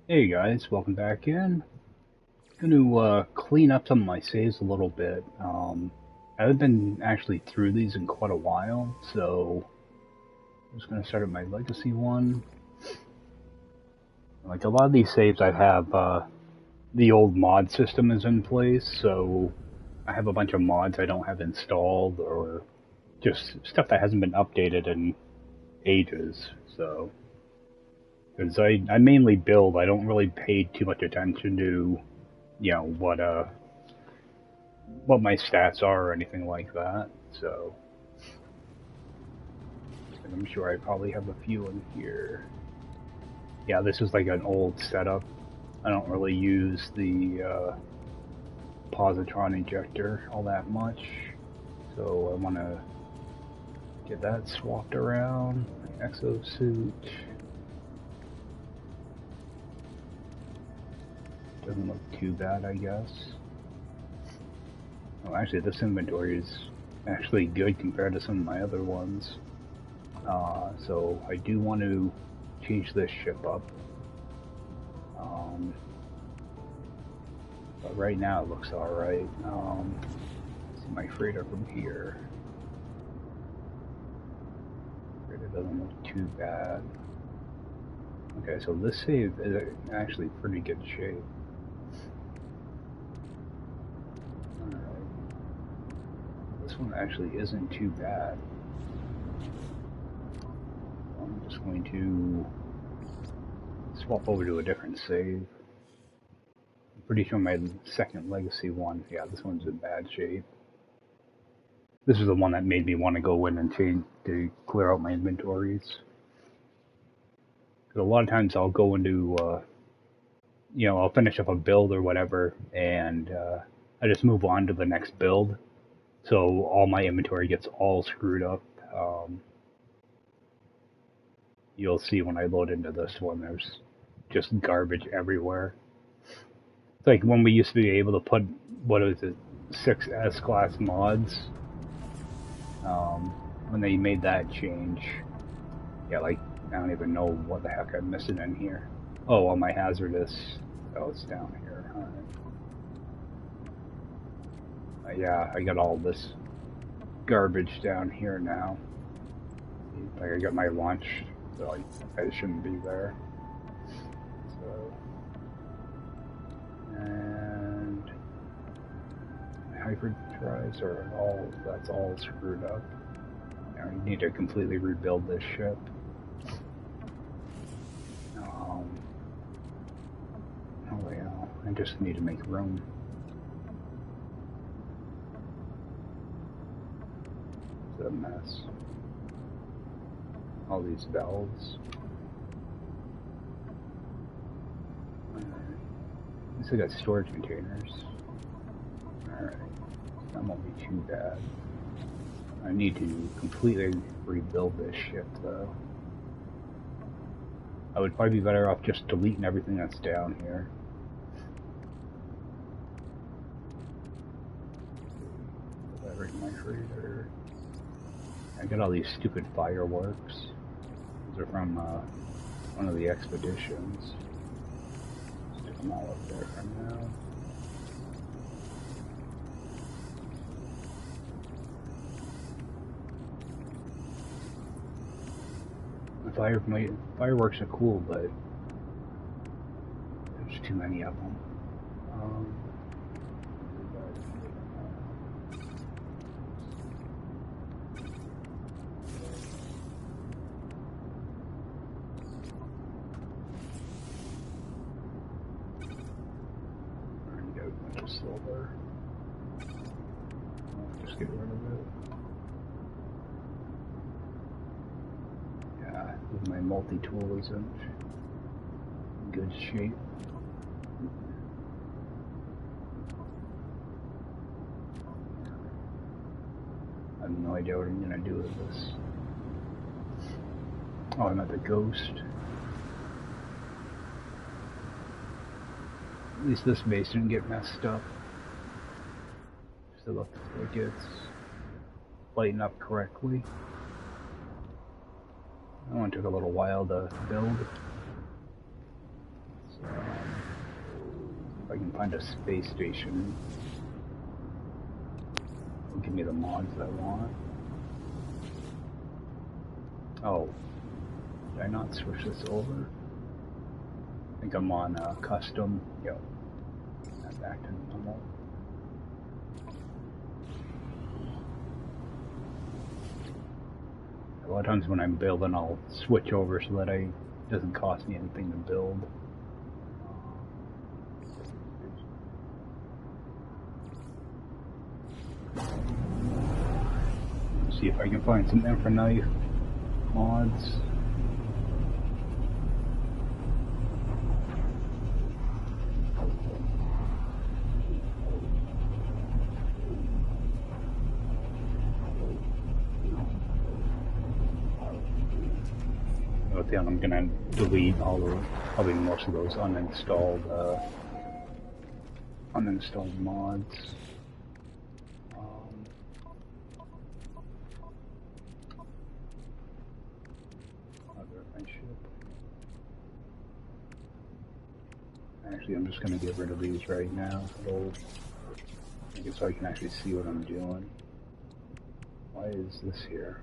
Hey guys, welcome back in. Going to clean up some of my saves a little bit. I haven't been actually through these in quite a while, so I'm just going to start at my legacy one. Like a lot of these saves, I have the old mod system is in place, so I have a bunch of mods I don't have installed or just stuff that hasn't been updated in ages. So, because I mainly build, I don't really pay too much attention to what my stats are or anything like that. So I'm sure I probably have a few in here. Yeah, this is like an old setup. I don't really use the positron injector all that much, so I want to get that swapped around. My exosuit doesn't look too bad, I guess. Oh, actually, this inventory is actually good compared to some of my other ones. So I do want to change this ship up. Um, but right now it looks alright. See my freighter from here. Freighter doesn't look too bad. Okay, so this save is actually pretty good shape. Alright. This one actually isn't too bad. I'm just going to swap over to a different save. I'm pretty sure my second legacy one, yeah, this one's in bad shape. This is the one that made me want to go in and change to clear out my inventories. Because a lot of times I'll go into, I'll finish up a build or whatever, and I just move on to the next build. So all my inventory gets all screwed up. Um, you'll see when I load into this one, there's just garbage everywhere. It's like when we used to be able to put, what is it, 6S class mods. When they made that change, yeah, like, I don't even know what the heck I'm missing in here. Oh, well, my hazardous, oh, it's down here. Yeah, I got all this garbage down here now. Like I got my lunch, so I shouldn't be there. So, and hybrid tries are all, that's all screwed up. Now I need to completely rebuild this ship. Um, oh yeah, I just need to make room. It's a mess. All these valves. At least I got storage containers. Alright, that won't be too bad. I need to completely rebuild this ship though. I would probably be better off just deleting everything that's down here. Right in my freighter. I got all these stupid fireworks. These are from one of the expeditions. Stick them all up there for now. Fireworks are cool, but there's too many of them. Um, I got a bunch of silver. I'll just get rid of it. Yeah, my multi-tool isn't in good shape. I have no idea what I'm gonna do with this. Oh, I'm at the ghost. At least this base didn't get messed up. Still looks like it's lighting up correctly. That one took a little while to build. So I can find a space station. It'll give me the mods I want. Oh, did I not switch this over? I think I'm on custom. Yep. Not back to normal. A lot of times when I'm building, I'll switch over so that it doesn't cost me anything to build. See if I can find some Inventories mods. Then I'm gonna delete probably most of those uninstalled mods. Actually, I'm just gonna get rid of these right now, so I can actually see what I'm doing. Why is this here?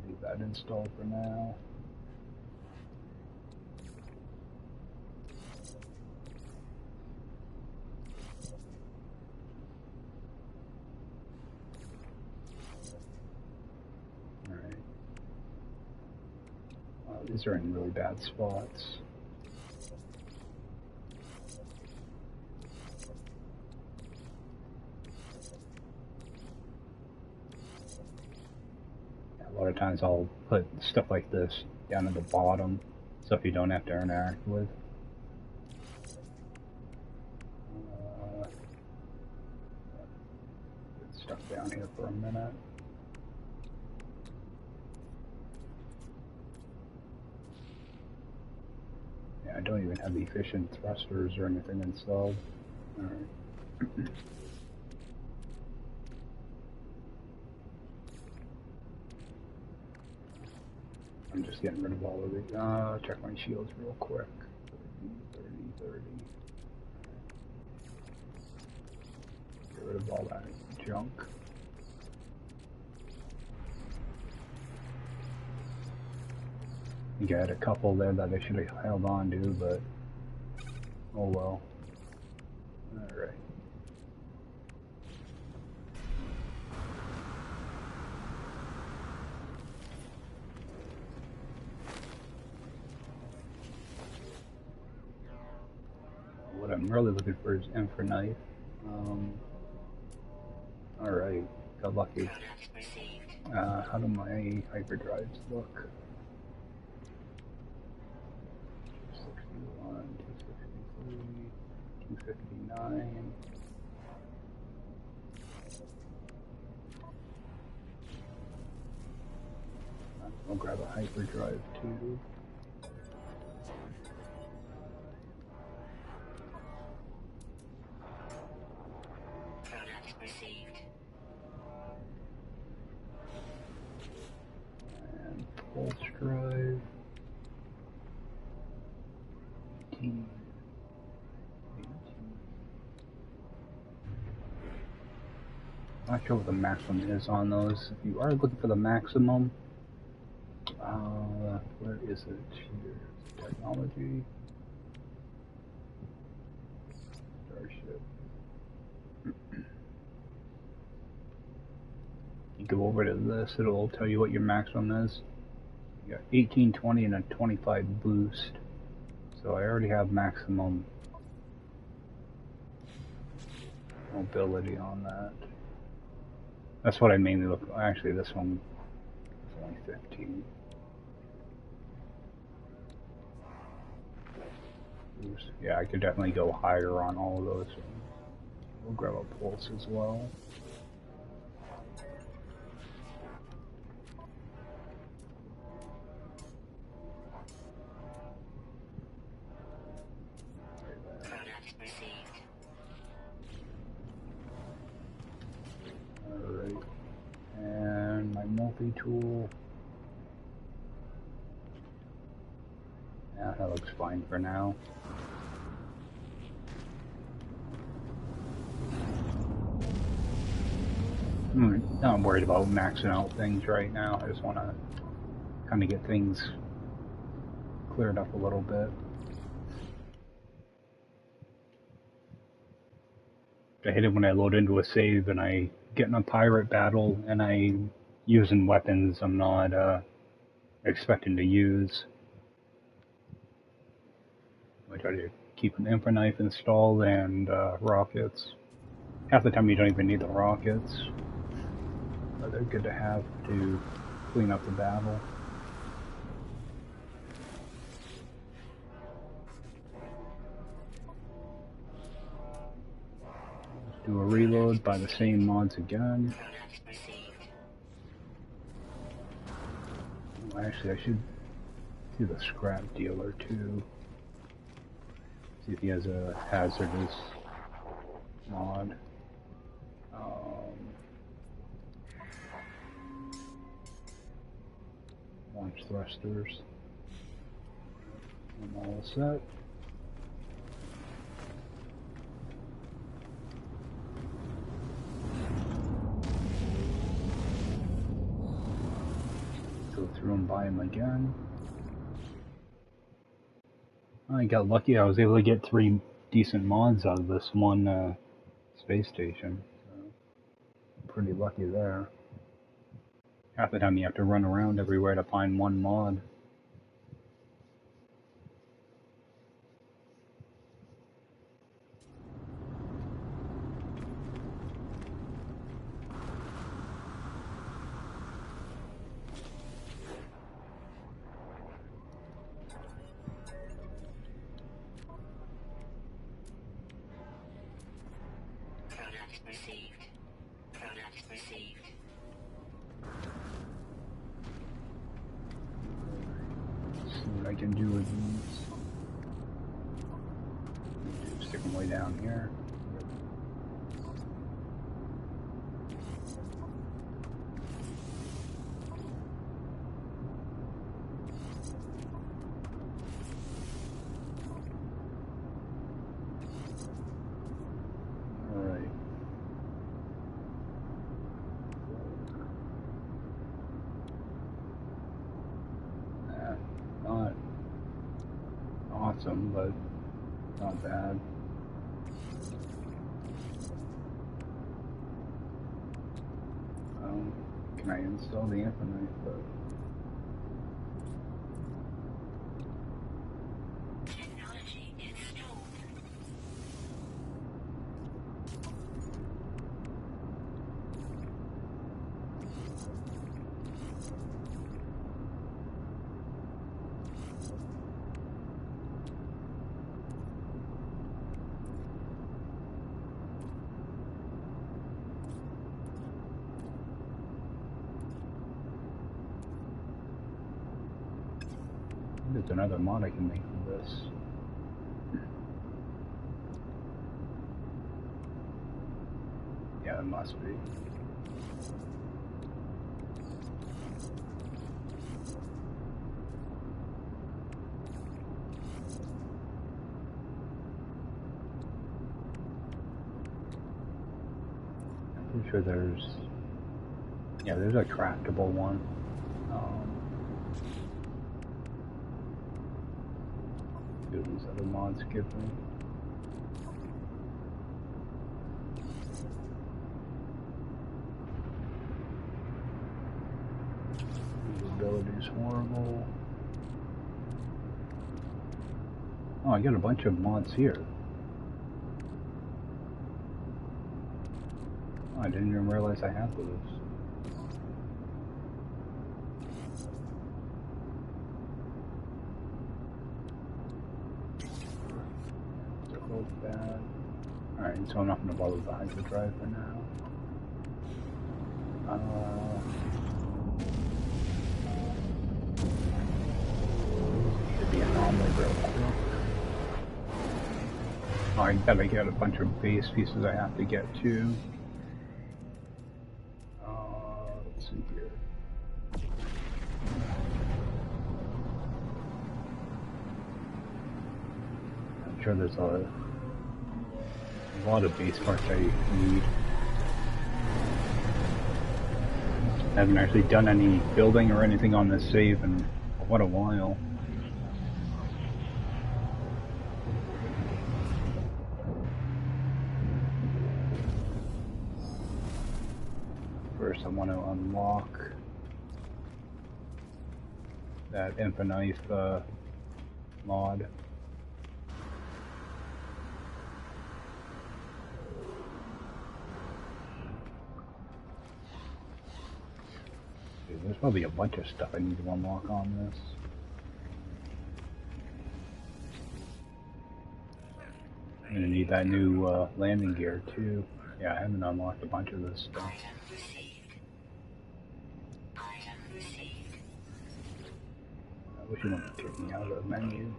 Leave that installed for now. Alright. These are in really bad spots. A lot of times I'll put stuff like this down at the bottom, stuff you don't have to interact with. Get stuck down here for a minute. Yeah, I don't even have the efficient thrusters or anything installed. Alright. I'm just getting rid of all of these. Check my shields real quick. 30. Get rid of all that junk. I think I had a couple there that I should have held on to, but oh well. Alright. What I'm really looking for is Inventories. Alright, got lucky. How do my hyperdrives look? 261, 263, 259. I'll grab a hyperdrive too. And pulse drive. 18. I'm not sure what the maximum is on those. If you are looking for the maximum, where is it? Here, technology. Starship. You go over to this, it'll tell you what your maximum is. You got 18, 20, and a 25 boost. So I already have maximum mobility on that. That's what I mainly look for. Actually, this one is only 15. Boost. Yeah, I could definitely go higher on all of those. We'll grab a pulse as well. Alright. And my multi-tool. Yeah, that looks fine for now. I'm not worried about maxing out things right now. I just want to kind of get things cleared up a little bit. I hate it when I load into a save and I get in a pirate battle and I'm using weapons I'm not expecting to use. I try to keep an infra knife installed and rockets. Half the time you don't even need the rockets, but they're good to have to clean up the battle. Let's do a reload by the same mods again. Actually, I should do the scrap dealer too. See if he has a hazardous mod. Launch thrusters. I'm all set. Go through and buy them again. I got lucky. I was able to get 3 decent mods out of this one space station. So pretty lucky there. Half the time you have to run around everywhere to find one mod. See what I can do with these. Stick them way down here. Alright. Not awesome, but not bad. Can I install the Inventories? But there's another mod I can make for this. Yeah, it must be. I'm pretty sure there's a craftable one. See what these other mods give me. Ability's horrible. Oh, I got a bunch of mods here. Oh, I didn't even realize I had those. They're both bad. Alright, so I'm not going to bother with the hyperdrive for now. Should be an omelet real quick. Oh, I gotta get a bunch of base pieces I have to get too. Let's see here. I'm sure there's a lot of base parts I need. I haven't actually done any building or anything on this save in quite a while. First I want to unlock that Infinite mod. Dude, there's probably a bunch of stuff I need to unlock on this. I'm gonna need that new landing gear too. Yeah, I haven't unlocked a bunch of this stuff. I wish you wouldn't kick me out of the menu.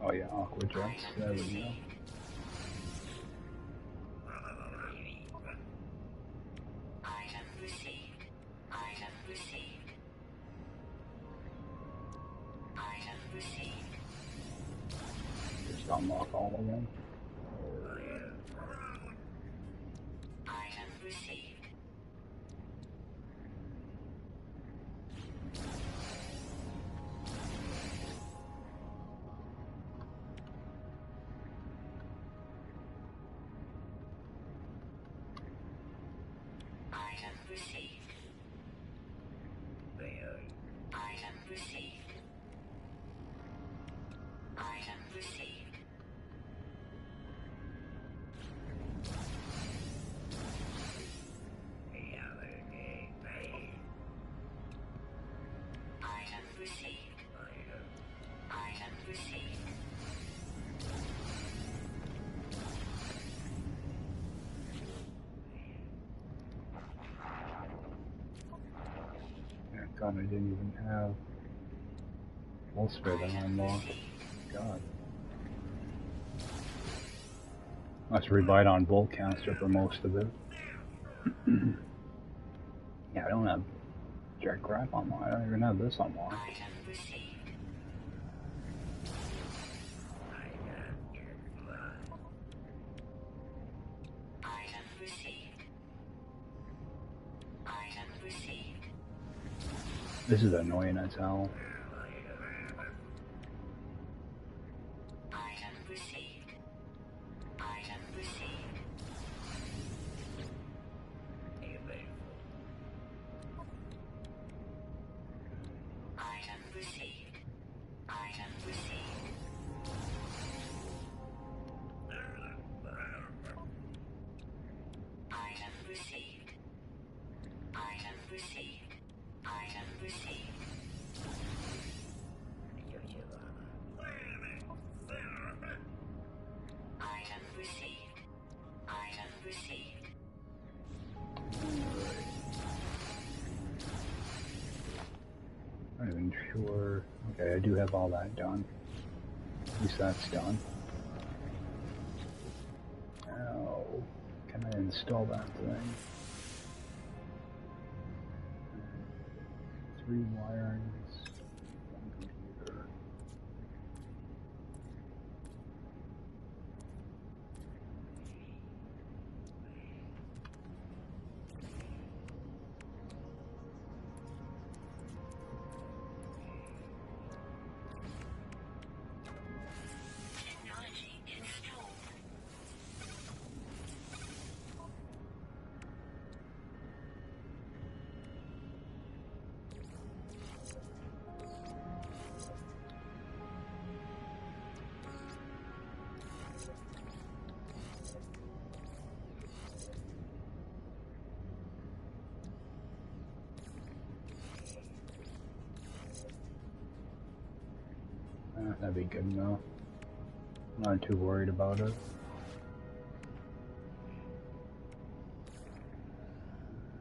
Oh yeah, aqua jets. There we go. Just unlock all of them. God, I didn't even have Wolfspear that I unlocked. God. Must have relied on Voltcaster for most of it. Yeah, I don't have jack crap unlocked. I don't even have this unlocked. This is annoying as hell. I'm not even sure. Okay, I do have all that done. At least that's done. Now, can I install that thing? 3 wirings, 1 computer. That'd be good enough. I'm not too worried about it.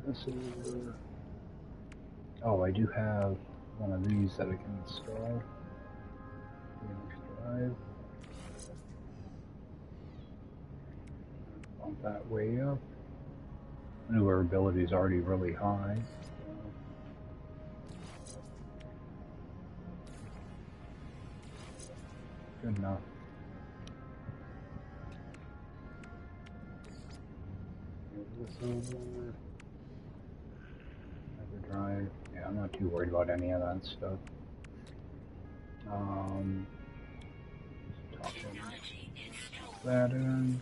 This is... Oh, I do have one of these that I can install. Drive. Bump that way up. Maneuverability is already really high. Good enough. Move this over. Hyperdrive. Yeah, I'm not too worried about any of that stuff. That in.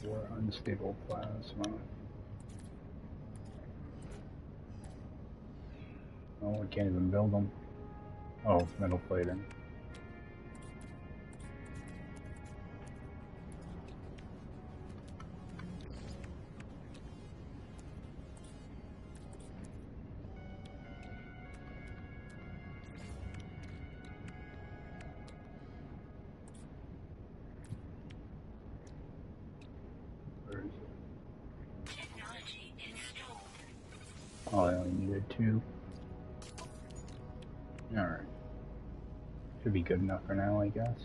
For unstable plasma. Oh, we can't even build them. Oh, metal plating. Where is it? Technology installed. Oh, I only needed 2. Alright. Should be good enough for now, I guess.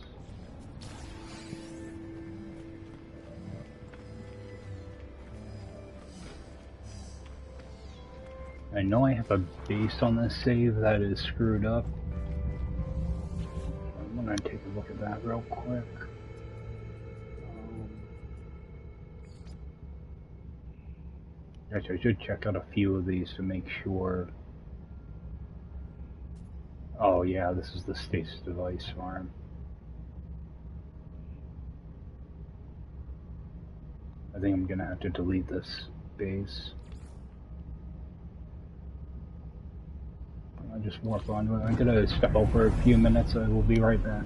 I know I have a base on this save that is screwed up. I'm gonna take a look at that real quick. Actually, I should check out a few of these to make sure. Oh yeah, this is the stasis device farm. I think I'm gonna have to delete this base. I'll just work on it. I'm gonna step out for a few minutes. I will be right back.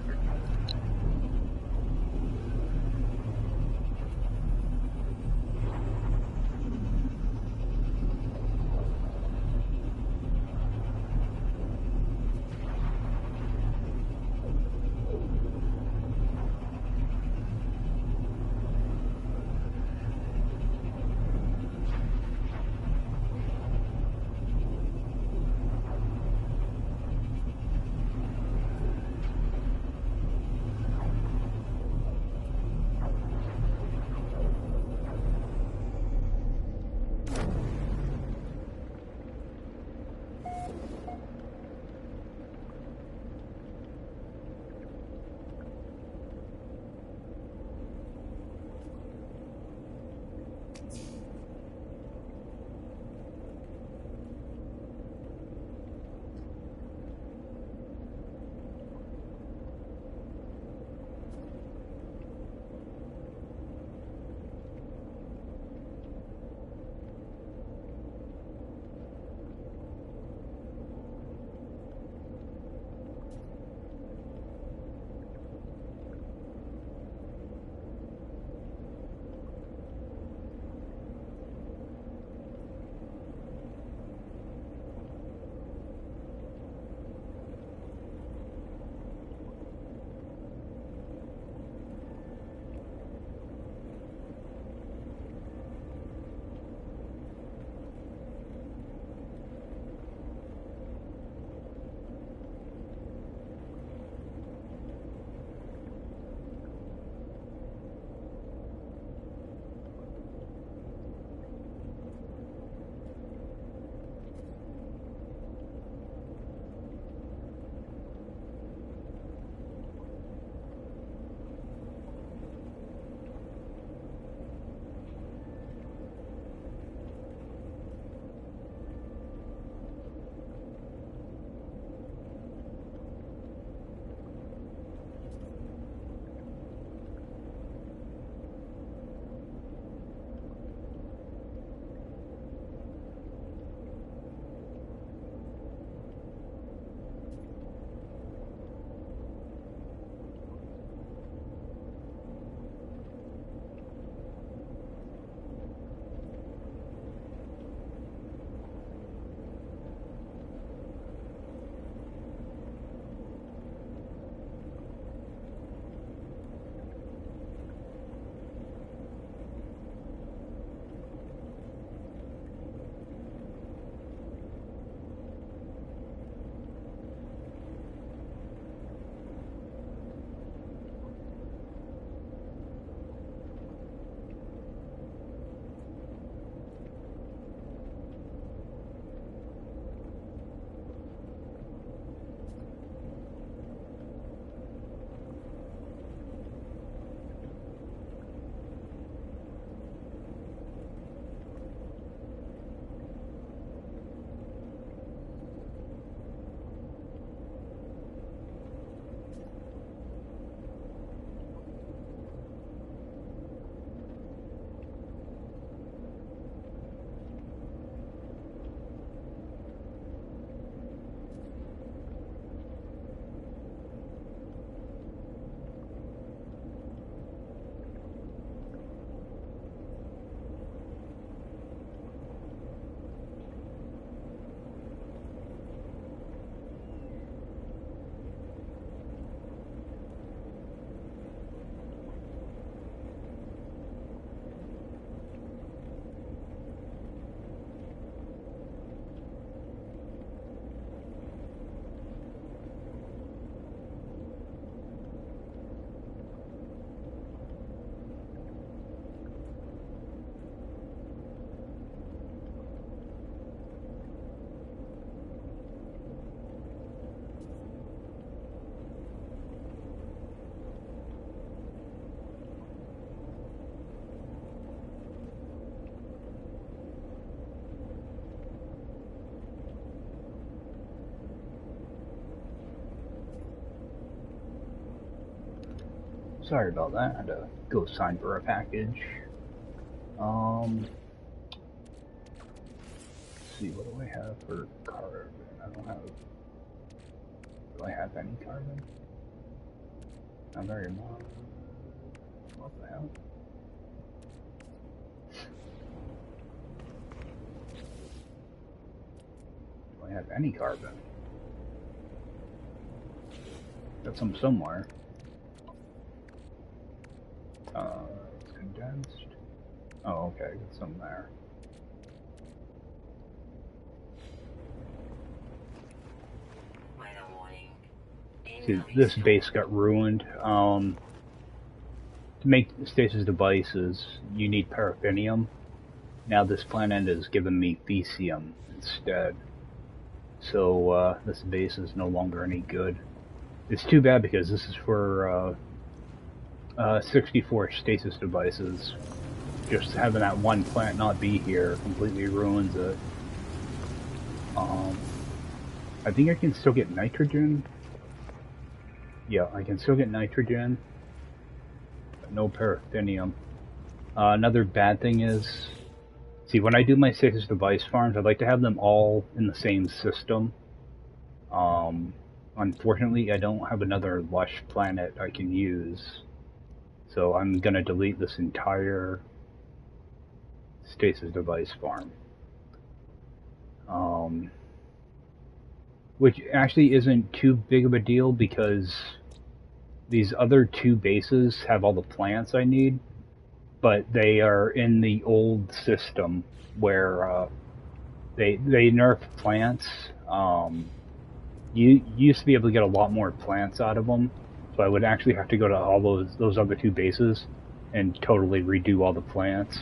Sorry about that. I had to go sign for a package. Let's see, what do I have for carbon? I don't have. Do I have any carbon? Not very much. What the hell? Do I have any carbon? Got some somewhere. It's condensed. Oh, okay, got some there. See, this base got ruined. To make stasis devices, you need paraffinium. Now this planet is giving me Thesium instead. So this base is no longer any good. It's too bad because this is for 64 stasis devices. Just having that one plant not be here completely ruins it. I think I can still get nitrogen. Yeah, I can still get nitrogen, but no paraffinium. Another bad thing is, see, when I do my stasis device farms, I'd like to have them all in the same system. Unfortunately, I don't have another lush planet I can use, so I'm gonna delete this entire stasis device farm. Which actually isn't too big of a deal because these other two bases have all the plants I need, but they are in the old system where they nerf plants. You used to be able to get a lot more plants out of them, so I would actually have to go to all those other two bases and totally redo all the plants,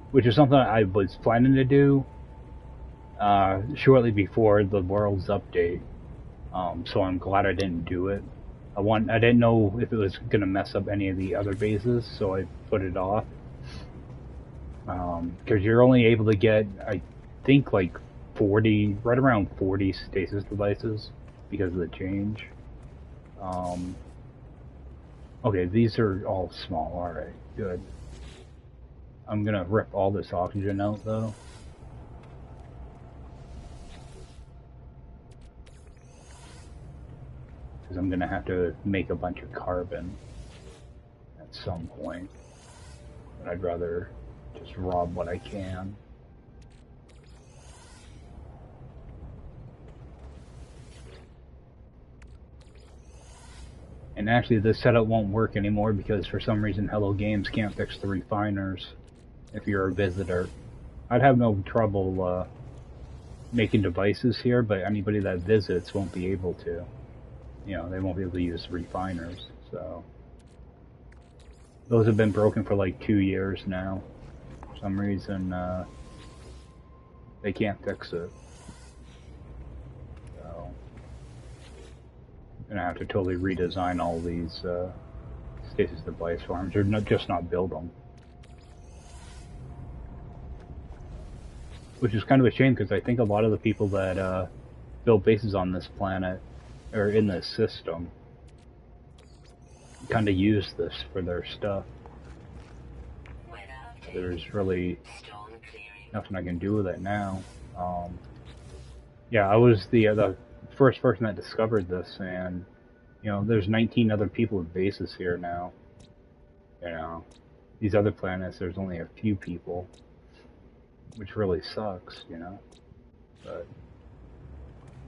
which is something I was planning to do shortly before the world's update. So I'm glad I didn't do it. I didn't know if it was gonna mess up any of the other bases, so I put it off. Because you're only able to get, I think, like 40, right around 40 stasis devices because of the change. Okay, these are all small. All right, good. I'm gonna rip all this oxygen out though. Because I'm gonna have to make a bunch of carbon at some point. But I'd rather just rob what I can. And actually this setup won't work anymore because for some reason Hello Games can't fix the refiners if you're a visitor. I'd have no trouble making devices here, but anybody that visits won't be able to. You know, they won't be able to use refiners, so. Those have been broken for like 2 years now. For some reason, they can't fix it. So, I'm gonna have to totally redesign all these stasis device farms, or just not build them. Which is kind of a shame, because I think a lot of the people that build bases on this planet, or in this system, kind of use this for their stuff. There's really nothing I can do with it now. Yeah, I was the first person that discovered this, and you know, there's 19 other people with bases here now. You know, these other planets, there's only a few people, which really sucks, you know. But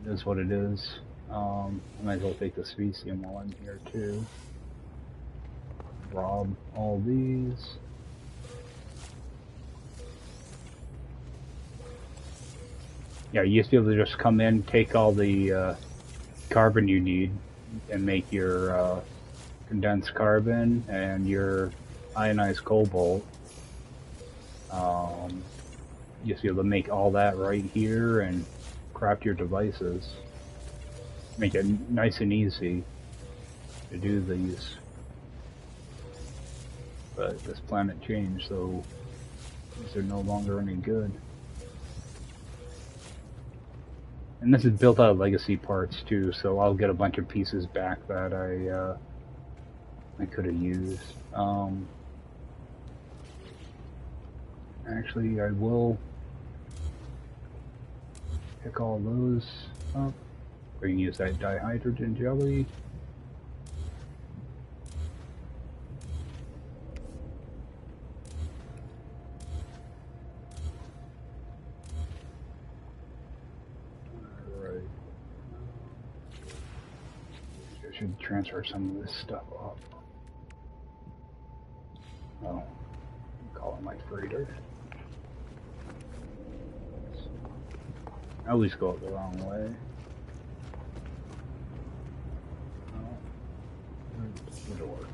it is what it is. I might as well take the specium while I'm here too. Rob all these. Yeah, you used to be able to just come in, take all the carbon you need, and make your condensed carbon and your ionized cobalt. You used to be able to make all that right here and craft your devices. Make it nice and easy to do these. But this planet changed, so these are no longer any good. And this is built out of legacy parts too, so I'll get a bunch of pieces back that I could have used. Actually, I will pick all those up. We can use that dihydrogen jelly. Alright. I should transfer some of this stuff up. Oh, call it my freighter. I always go up the wrong way. Oh, it'll work.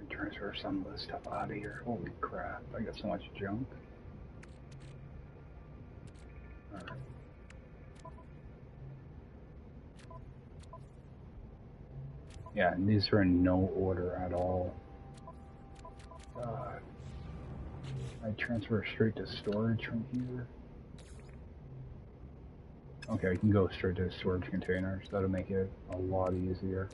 Transfer some of this stuff out of here. Holy crap, I got so much junk. Alright. Yeah, and these are in no order at all. I transfer straight to storage from here. Okay, I can go straight to storage containers. That'll make it a lot easier.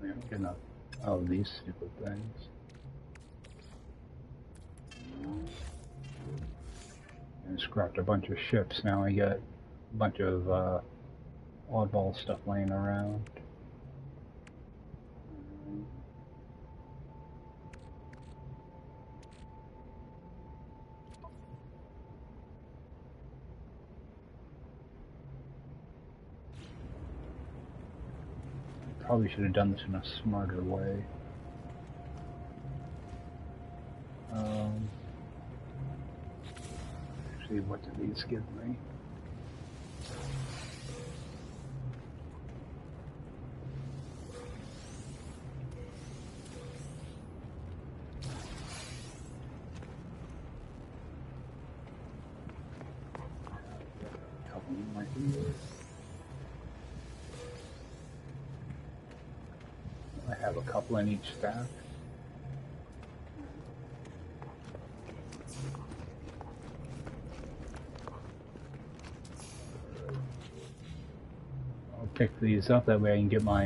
Yeah, I'm getting up. Oh, these stupid things. And scrapped a bunch of ships. Now I got a bunch of oddball stuff laying around. Probably should have done this in a smarter way. Actually, what did these give me? I have a couple in each stack. I'll pick these up, that way I can get my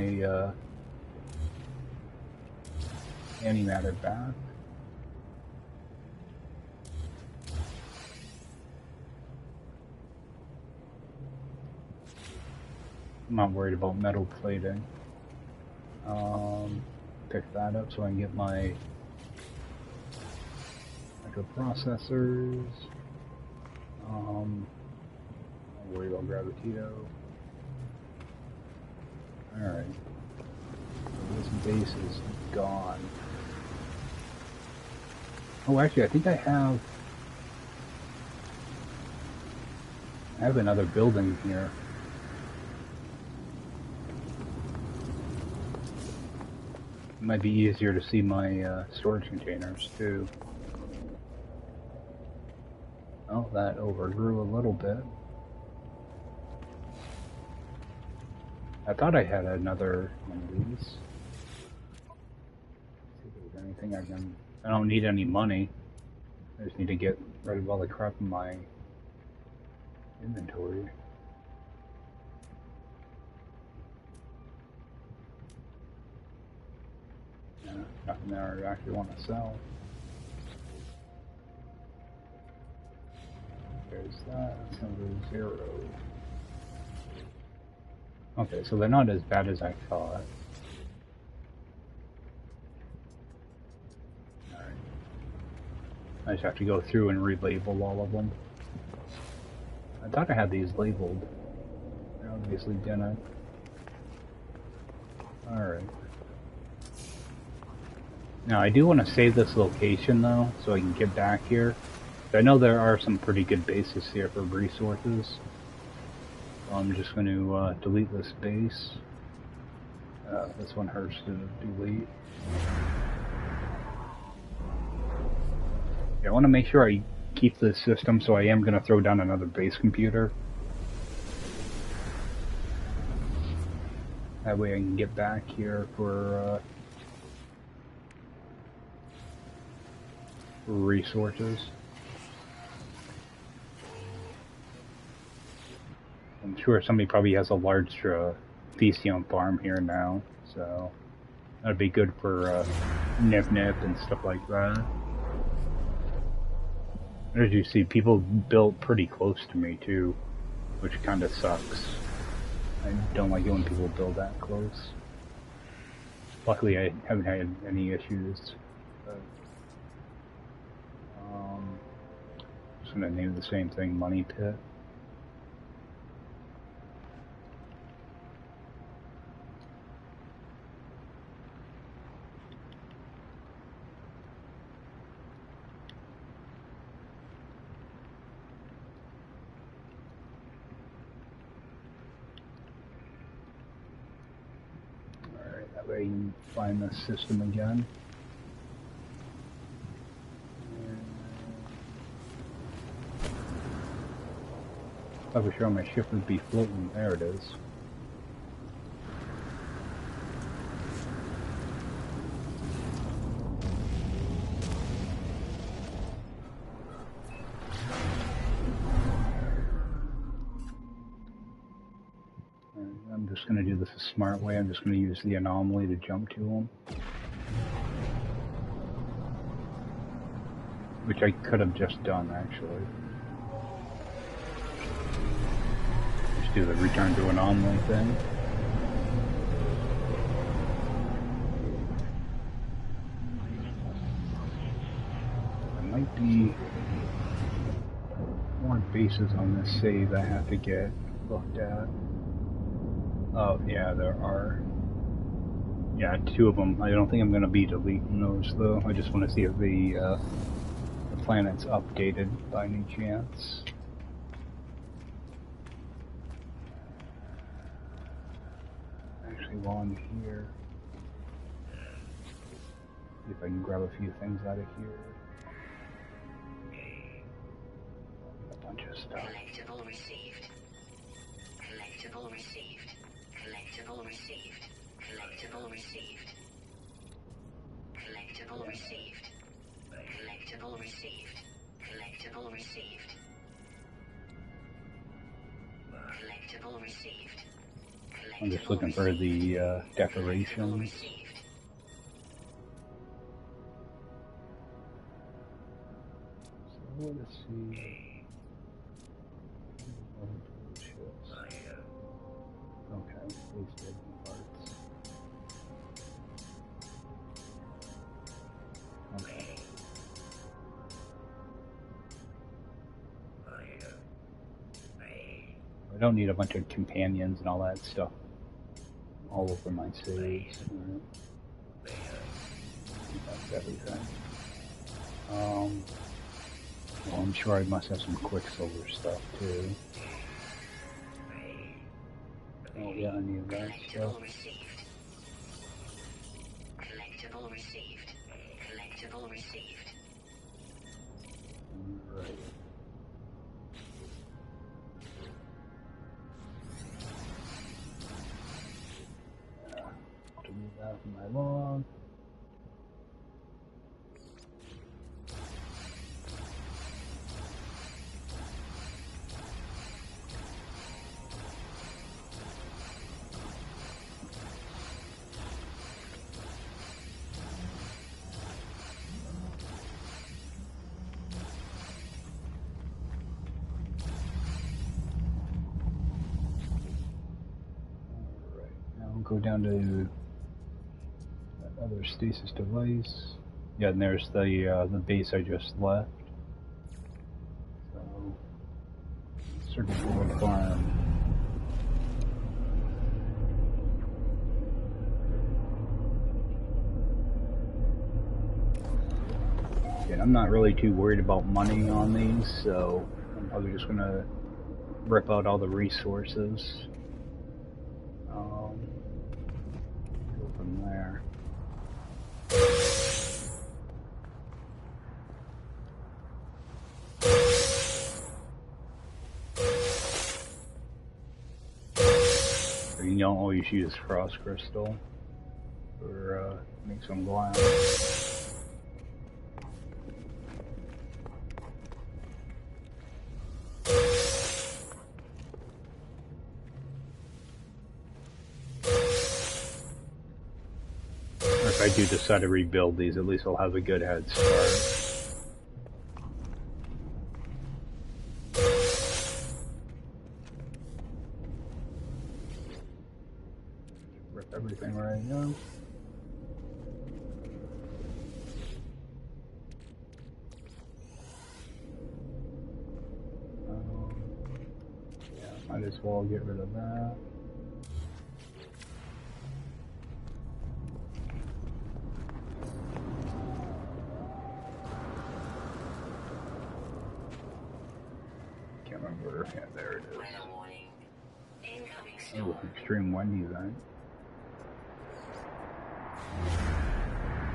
antimatter back. I'm not worried about metal plating. Pick that up so I can get my microprocessors. Don't worry about Gravitito. Alright. This base is gone. Oh, actually, I think I have another building here. It might be easier to see my storage containers too. Oh, that overgrew a little bit. I thought I had another one of these. See if there's anything I can... I don't need any money. I just need to get rid of all the crap in my inventory. Yeah, nothing there I actually want to sell. There's that. That's number 0. Okay, so they're not as bad as I thought. Alright. I just have to go through and relabel all of them. I thought I had these labeled. I obviously didn't. Alright. Now I do want to save this location though, so I can get back here. I know there are some pretty good bases here for resources. So I'm just going to delete this base. This one hurts to delete. Yeah, I want to make sure I keep this system, so I am going to throw down another base computer. That way I can get back here for resources. I'm sure somebody probably has a large Thesion farm here now, so that'd be good for nip and stuff like that. As you see, people built pretty close to me too, which kind of sucks. I don't like it when people build that close. Luckily, I haven't had any issues. But, just gonna name the same thing Money Pit. Alright, that way you can find the system again. I was sure my ship would be floating. There it is. I'm just going to do this a smart way. I'm just going to use the anomaly to jump to them. Which I could have just done, actually. Just do the return to anomaly thing. There might be more bases on this save I have to get looked at. Oh, yeah, there are. Yeah, 2 of them. I don't think I'm going to be deleting those, though. I just want to see if the planet's updated by any chance. Actually, while I'm here, see if I can grab a few things out of here. A bunch of stuff. Collectible received. Collectible received. Collectible received. Collectible received. Collectible received. Collectible received. Collectible received. Collectible received. I'm just looking for the decorations. So let's see. Okay, wasted parts. Okay. I don't need a bunch of companions and all that stuff all over my saves. Right. That's everything. Well, I'm sure I must have some Quicksilver stuff too. Oh yeah, I need that stuff. Collectible received. Collectible received. Right. go down to that other stasis device. Yeah, and there's the base I just left. So, circle board farm. And I'm not really too worried about money on these, so I'm probably just gonna rip out all the resources. Go from there. You don't always use frost crystal for make some glass. Or if I do decide to rebuild these, at least I'll have a good head start. Everything right now. Yeah, might as well get rid of that. Can't remember. Yeah, there it is. Oh, extreme wind event.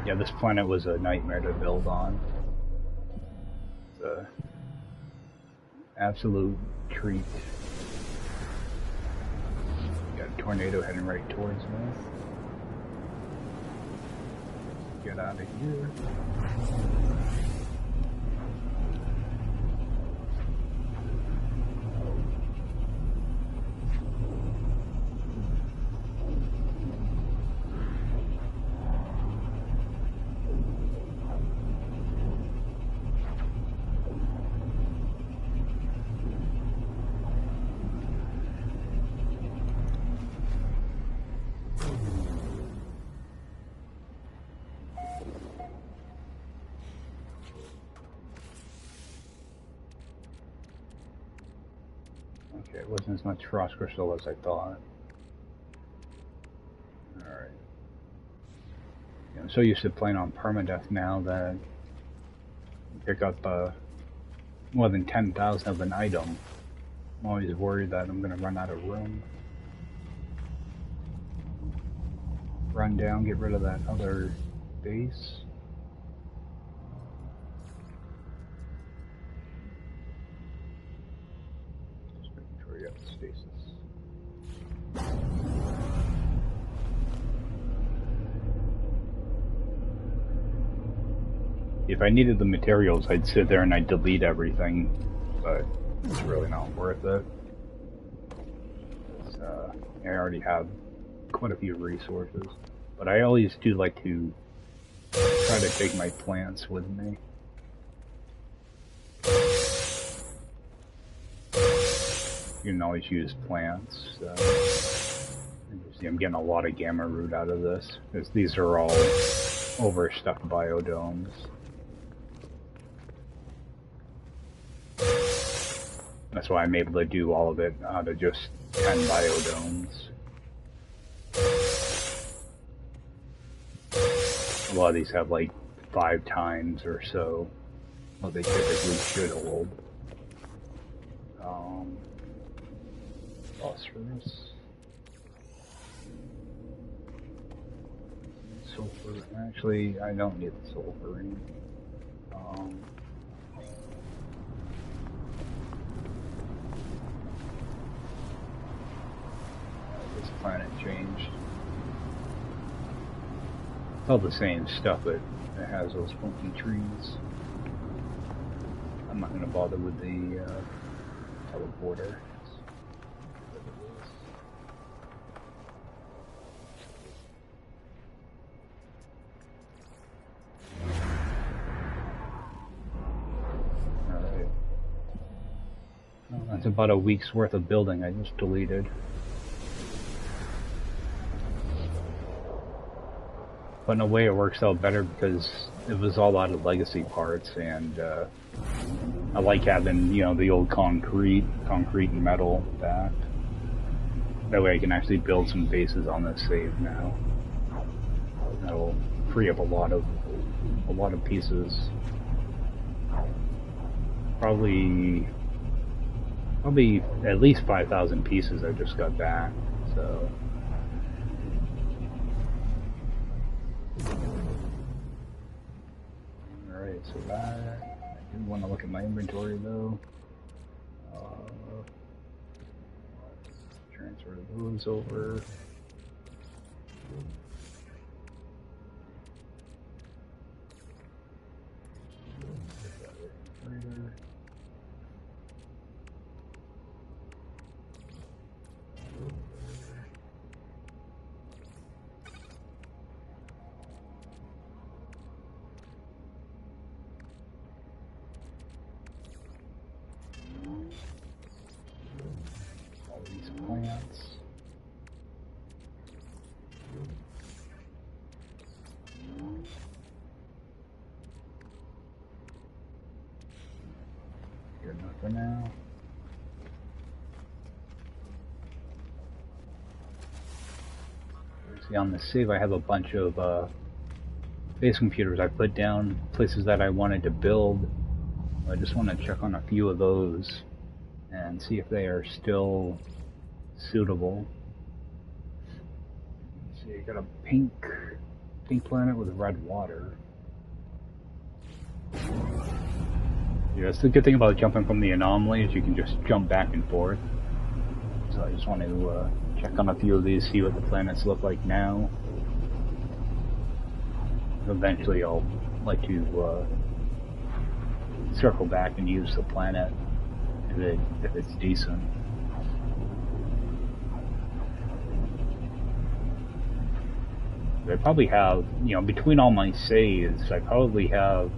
Yeah, this planet was a nightmare to build on. It's a absolute treat. Got a tornado heading right towards me. Get out of here. Okay, it wasn't as much frost crystal as I thought. Alright. I'm so used to playing on permadeath now that I pick up more than 10,000 of an item. I'm always worried that I'm going to run out of room. Run down, get rid of that other base. Just making sure you have the stasis. If I needed the materials, I'd sit there and I'd delete everything, but it's really not worth it. I already have quite a few resources, but I always do like to try to take my plants with me. You can always use plants. See, I'm getting a lot of gamma root out of this, because these are all overstuffed biodomes. That's why I'm able to do all of it out of just 10 biodomes. A lot of these have like 5 times or so what they typically should hold. Phosphorus. Sulfur. Actually, I don't need the sulfur. This planet changed. It's all the same stuff, but it has those funky trees. I'm not going to bother with the teleporter. Alright. Well, that's about a week's worth of building I just deleted. But in a way, it works out better because it was all out of legacy parts, and I like having, you know, the old concrete and metal back. That way, I can actually build some bases on this save now. That'll free up a lot of pieces. Probably at least 5,000 pieces I just got back. So. Alright, so that, I do want to look at my inventory though. Transfer those over. All these plants. Good enough for now. See, on the save I have a bunch of base computers I put down, places that I wanted to build. I just want to check on a few of those and see if they are still suitable. Let's see, I got a pink planet with red water. Yeah, that's the good thing about jumping from the anomaly is you can just jump back and forth. So I just want to check on a few of these, see what the planets look like now. Eventually I'll like to circle back and use the planet if it's decent. I probably have, you know, between all my saves, I probably have,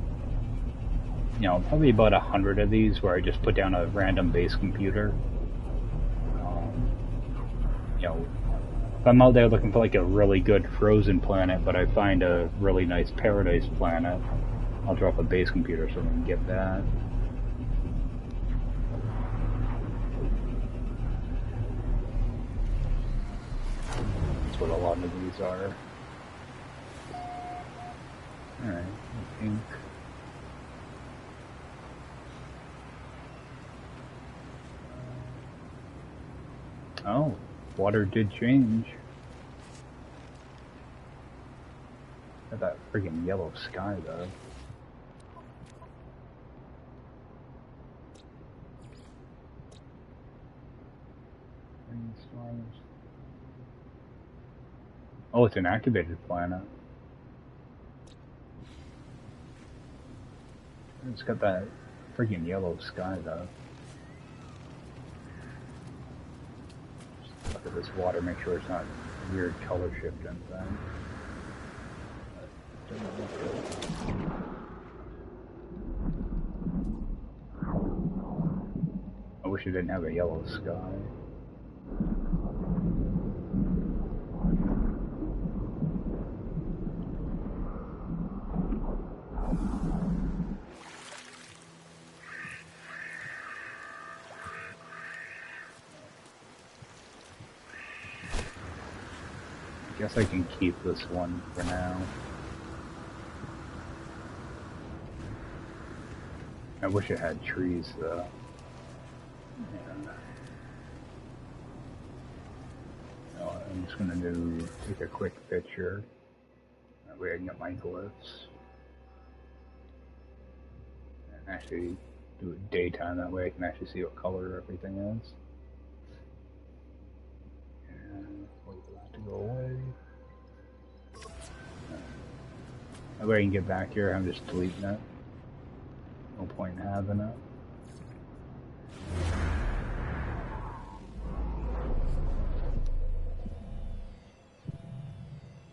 you know, probably about 100 of these where I just put down a random base computer. You know, if I'm out there looking for like a really good frozen planet, but I find a really nice paradise planet, I'll drop a base computer so I can get that. That's what a lot of these are. Alright, pink. Oh, water did change. Got that friggin' yellow sky though. Rainstorms. Oh, it's an activated planet. It's got that friggin' yellow sky though. Just look at this water, make sure it's not weird color shift and thing. I wish it didn't have a yellow sky. I guess I can keep this one for now. I wish it had trees though. Yeah. No, I'm just gonna take a quick picture. That way I can get my glyphs. And actually do it daytime, that way I can actually see what color everything is. And wait for that to go away. That way I can get back here, I'm just deleting it. No point in having it.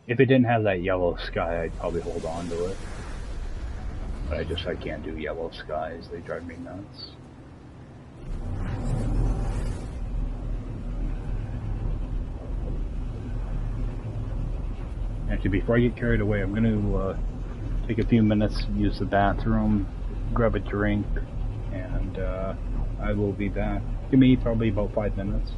If it didn't have that yellow sky, I'd probably hold on to it. But I can't do yellow skies, they drive me nuts. actually, before I get carried away, I'm going to take a few minutes, use the bathroom, grab a drink, and I will be back. Give me probably about 5 minutes.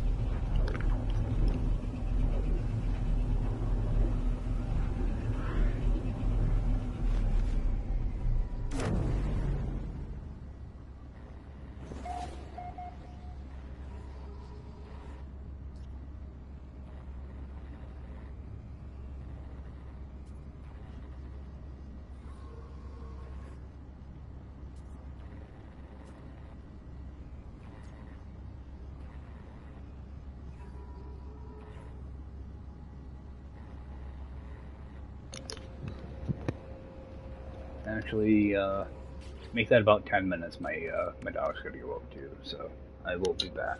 Actually, make that about 10 minutes. My dog's gonna go up too, so I will be back.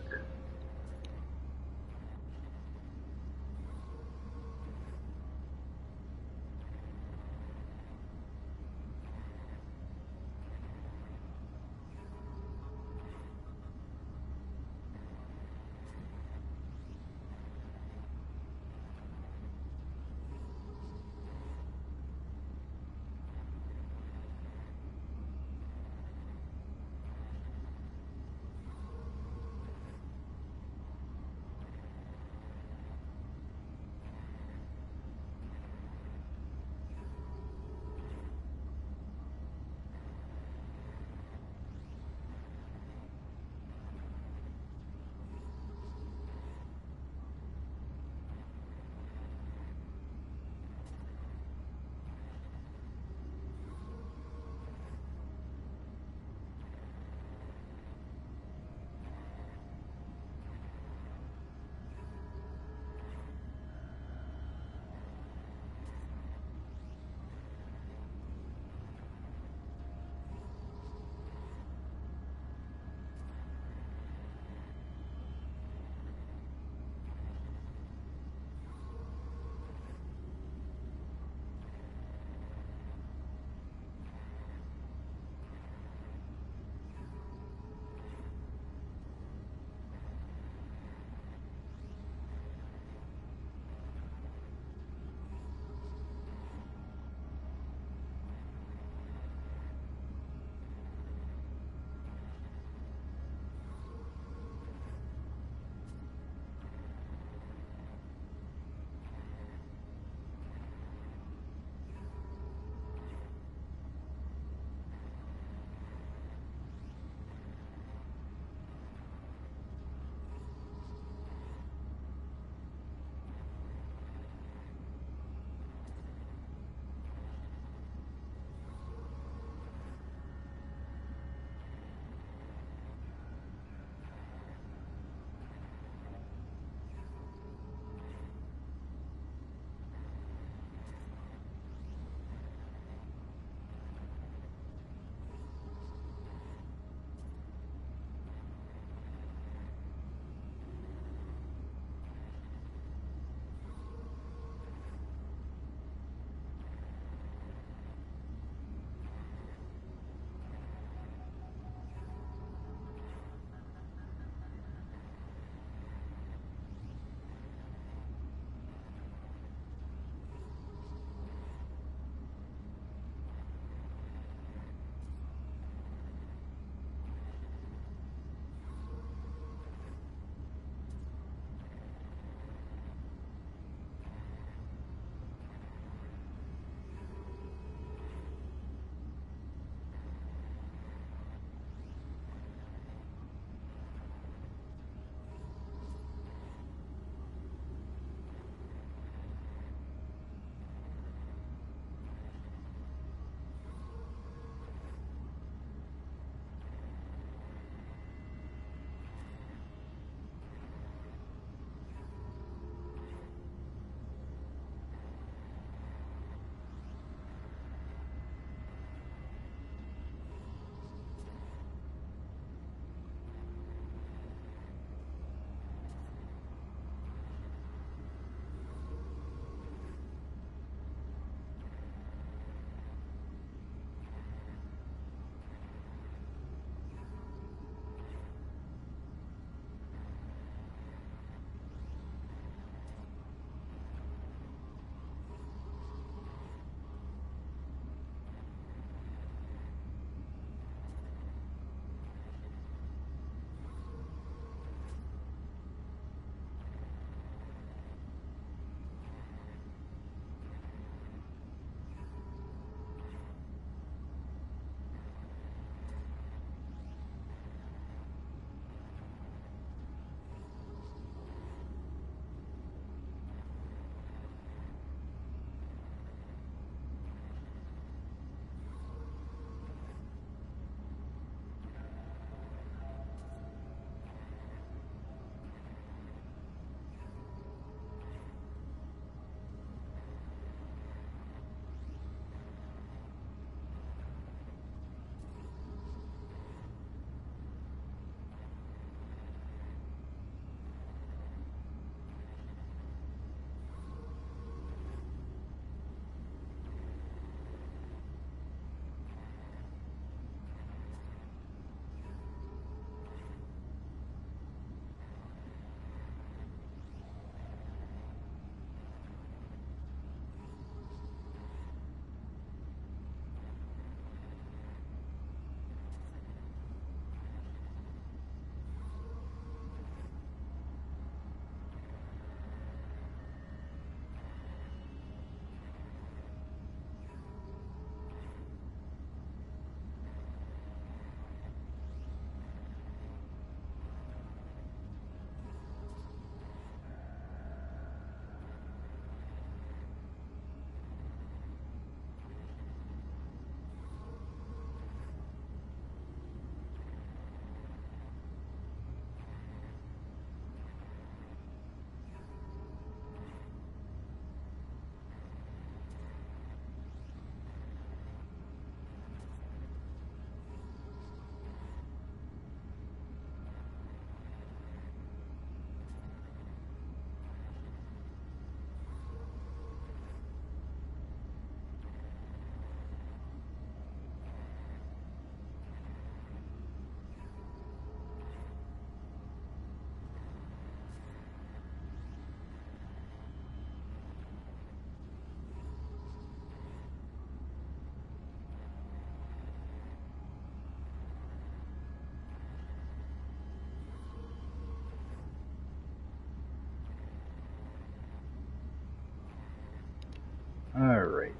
Alright.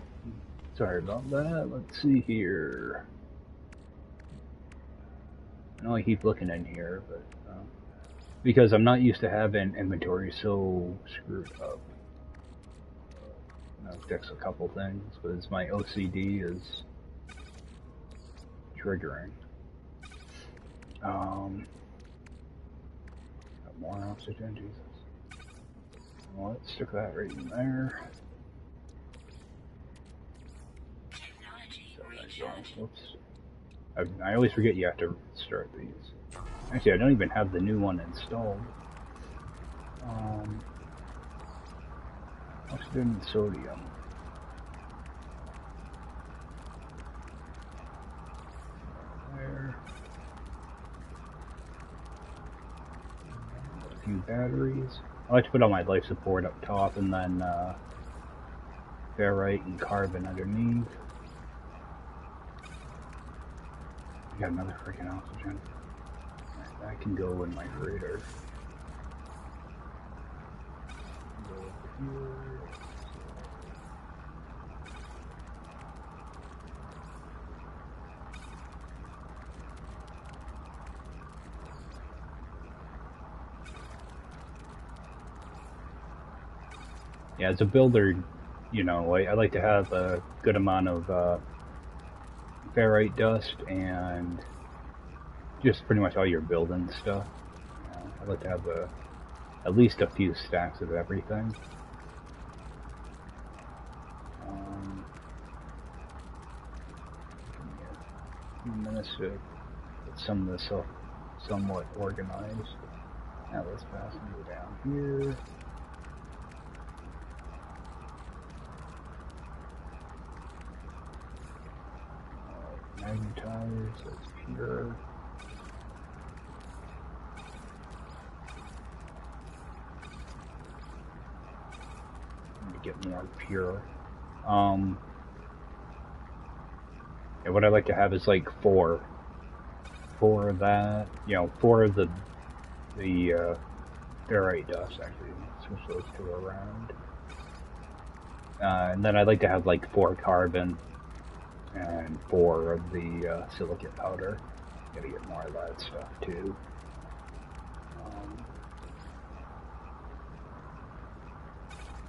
Sorry about that. Let's see here. I know I keep looking in here, but because I'm not used to having inventory so screwed up. I'll fix a couple things, because my OCD is triggering. Got more oxygen, Jesus. Well, let's stick that right in there. Whoops. I always forget you have to start these. Actually, I don't even have the new one installed. Oxygen and sodium. There. A few batteries. I like to put all my life support up top and then ferrite and carbon underneath. I got another freaking oxygen. That can go in my freighter. Go over here. Yeah, as a builder, you know, I like to have a good amount of ferrite dust and just pretty much all your building stuff. I like to have at least a few stacks of everything. A few minutes to get some of this stuff somewhat organized. Now let's pass and go down here. Magnetizers, that's pure. Let me get more pure. Yeah, what I like to have is like four of that. You know, four of the ferrite dust. Actually, switch those two around. And then I like to have like 4 carbon and 4 of the silicate powder. Gotta get more of that stuff too.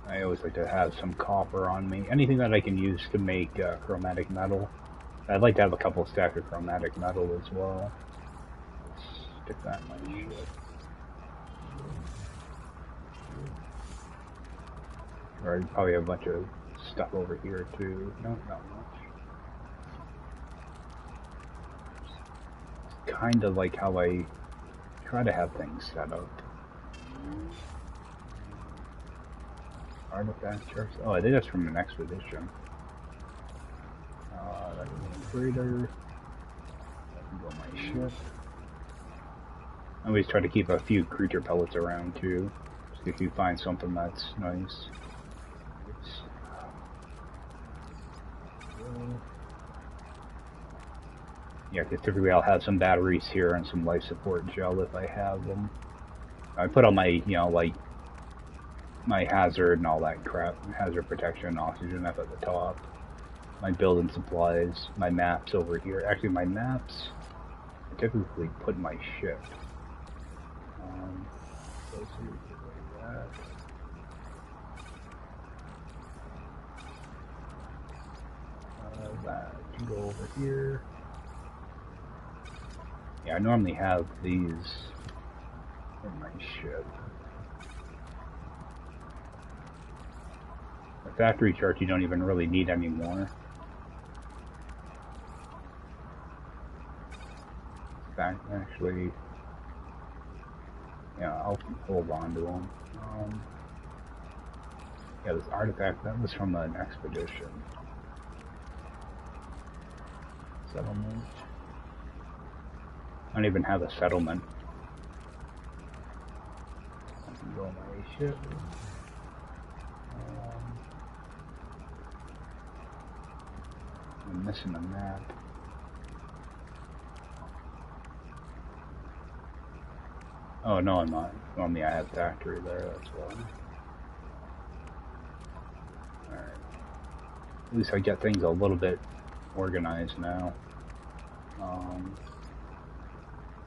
I always like to have some copper on me. Anything that I can use to make chromatic metal. I'd like to have a couple stacks of chromatic metal as well. Let's stick that in my ship. Or I'd probably have a bunch of stuff over here too. No, not much. It's kind of like how I try to have things set up. Artifact charts. Oh, I think that's from an expedition. That can go freighter. That can go my ship. I always try to keep a few creature pellets around too. Just if you find something that's nice. Yeah, because typically I'll have some batteries here and some life support gel if I have them. I put all my, you know, like, my hazard and all that crap, hazard protection, oxygen up at the top. My building supplies, my maps over here. Actually, my maps, I typically put in my ship. Let's see, like that. That can go over here. Yeah, I normally have these in my ship. The factory chart you don't even really need anymore. In fact, actually, yeah, I'll hold on to them. Yeah, this artifact, that was from an expedition. Settlement. I don't even have a settlement. I can go on my ship. I'm missing a map. Oh, no, I'm not. Well, I have factory there, that's why. Alright. At least I get things a little bit organized now.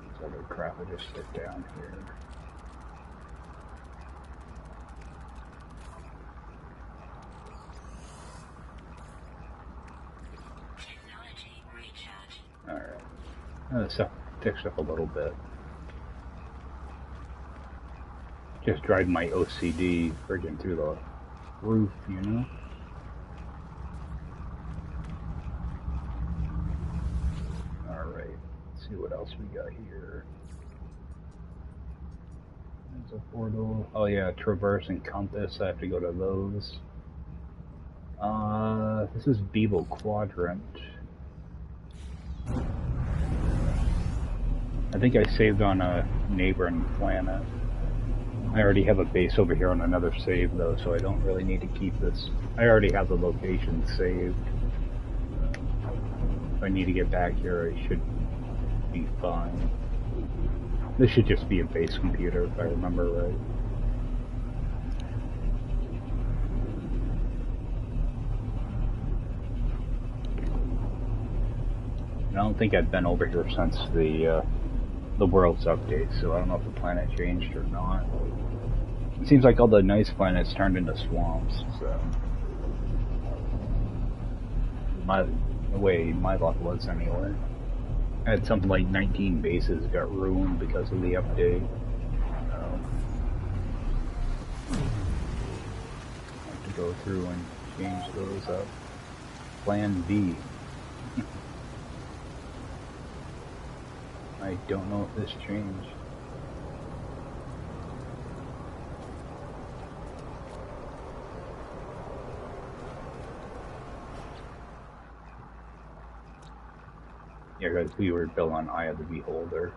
This other crap I just stick down here. Alright. Stuff fixed up a little bit. Just drive my OCD friggin' through the roof, you know? Alright, let's see what else we got here. There's a portal. Oh yeah, traverse and compass. I have to go to those. This is Beeble Quadrant. I think I saved on a neighboring planet. I already have a base over here on another save though, so I don't really need to keep this. I already have the location saved. If I need to get back here, I should be fine. This should just be a base computer, if I remember right. I don't think I've been over here since the world's update, so I don't know if the planet changed or not. It seems like all the nice planets turned into swamps, so... the way my luck was anyway. I had something like 19 bases got ruined because of the update. I have to go through and change those up. Plan B. I don't know if this changed. Yeah, because we were built on Eye of the Beholder.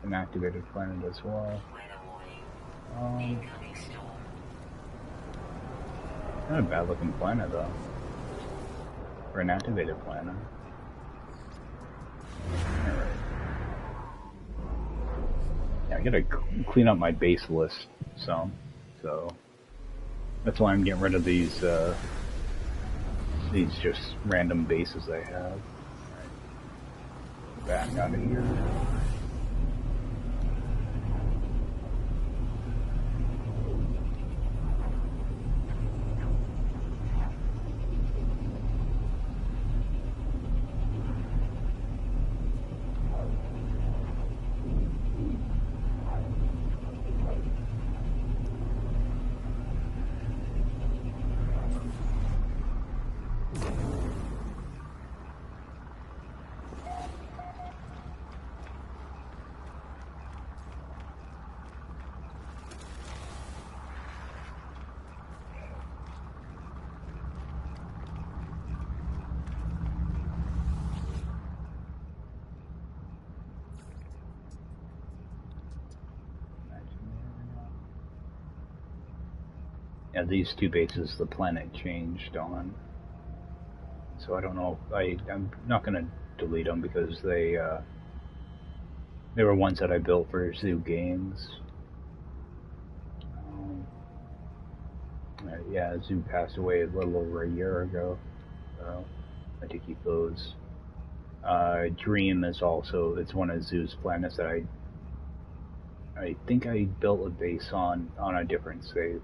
An activated planet as well. Not a bad looking planet though. For an activated planet. Alright. Yeah, I gotta clean up my base list some. So that's why I'm getting rid of these just random bases I have. Alright. Back out of here. Yeah, these two bases the planet changed on. So I don't know if I'm not going to delete them because they were ones that I built for Zoo Games. Yeah, Zoo passed away a little over a year ago, so I had to keep those. Dream is also, it's one of Zoo's planets that I think I built a base on a different save.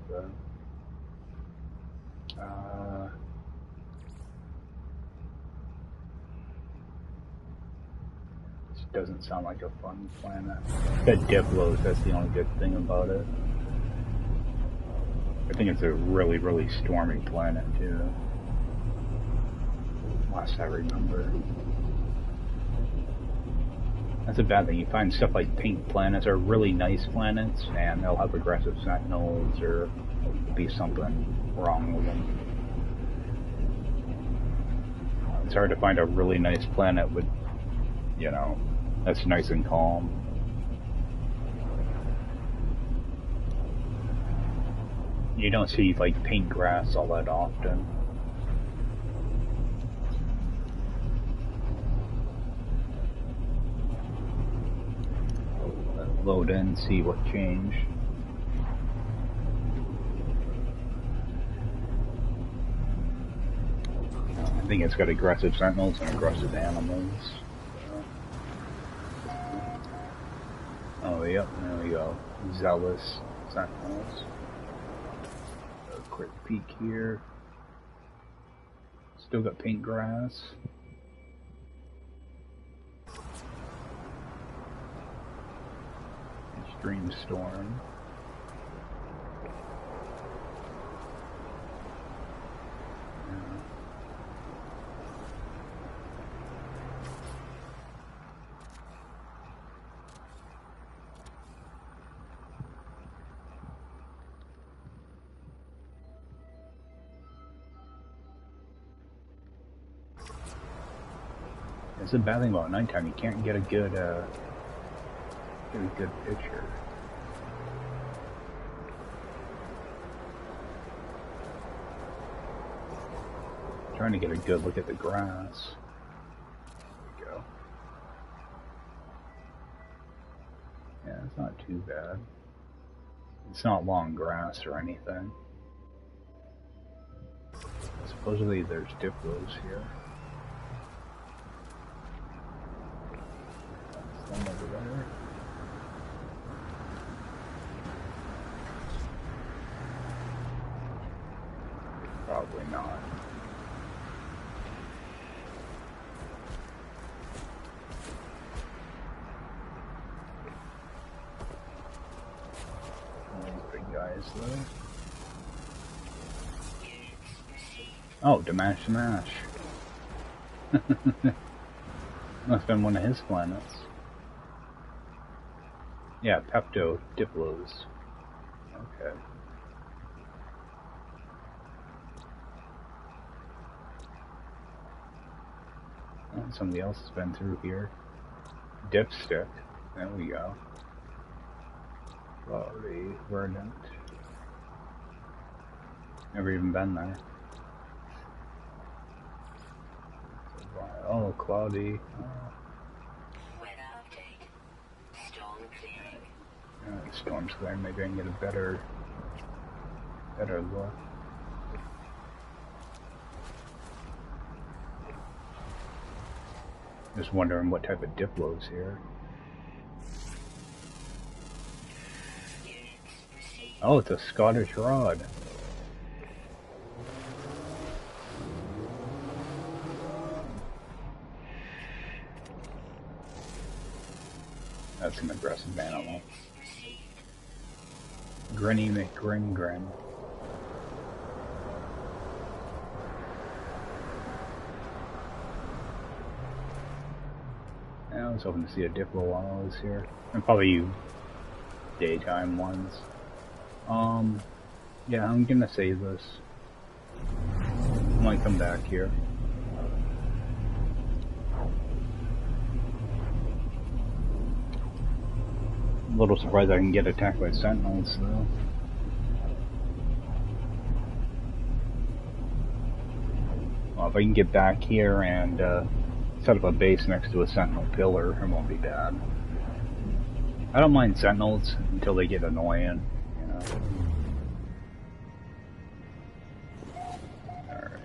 This doesn't sound like a fun planet. Got Diplos, that's the only good thing about it. I think it's a really, really stormy planet too. Last I remember. That's a bad thing. You find stuff like pink planets are really nice planets, and they'll have aggressive sentinels, or be something wrong with them. It's hard to find a really nice planet with, you know, that's nice and calm. You don't see like pink grass all that often. load in, see what changed. I think it's got aggressive sentinels and aggressive animals. Oh, yep, there we go. Zealous sentinels. A quick peek here. Still got paint grass. Extreme storm. It's the bad thing about nighttime, you can't get a good picture. Trying to get a good look at the grass. There we go. Yeah, it's not too bad. It's not long grass or anything. Supposedly there's diplos here. That's one over there. Probably not. Guys, though. Oh, Damash. Must have been one of his planets. Yeah, Pepto Diplos. Okay. Oh, somebody else has been through here. Dipstick. There we go. Cloudy, verdant. Never even been there. Oh, cloudy. Weather update. Storm clearing. The storm's clearing. Maybe I can get a better look. Just wondering what type of Diplo's here. Oh, it's a Scottish rod. That's an aggressive animal. Grinny McGrin. Yeah, I was hoping to see a Diplo while I was here. And probably daytime ones. Yeah, I'm gonna save this. I might come back here. I'm a little surprised I can get attacked by sentinels, though. Well, if I can get back here and set up a base next to a sentinel pillar, it won't be bad. I don't mind sentinels until they get annoying, you know. Alright.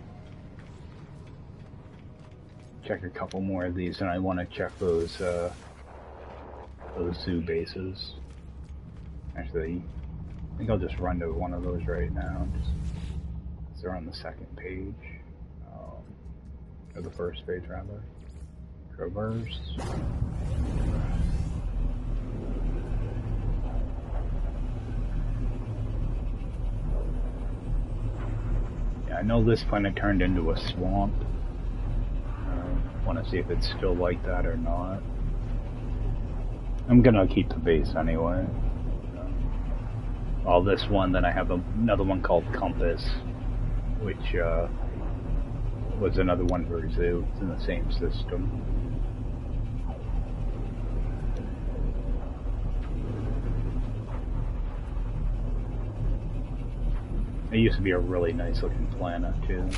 Check a couple more of these, and I want to check those zoo bases. Actually, I think I'll just run to one of those right now. Just, they're on the second page. Or the first page, rather. Traverse. Yeah, I know this planet turned into a swamp. Want to see if it's still like that or not. I'm gonna keep the base anyway. Well, this one, then I have another one called Compass, which was another one for zoo. It's in the same system. It used to be a really nice looking planet too.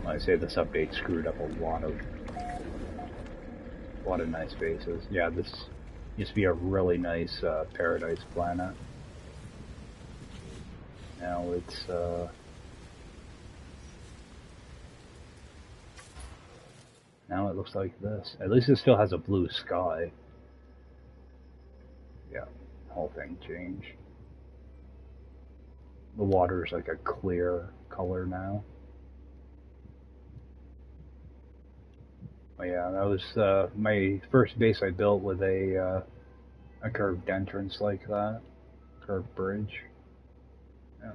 Like I say, this update screwed up a lot of A lot of nice bases. Yeah, this used to be a really nice paradise planet. Now it's now it looks like this. At least it still has a blue sky. Yeah, the whole thing changed. The water is like a clear color now. Oh yeah, that was my first base I built with a curved entrance like that, curved bridge. Yeah.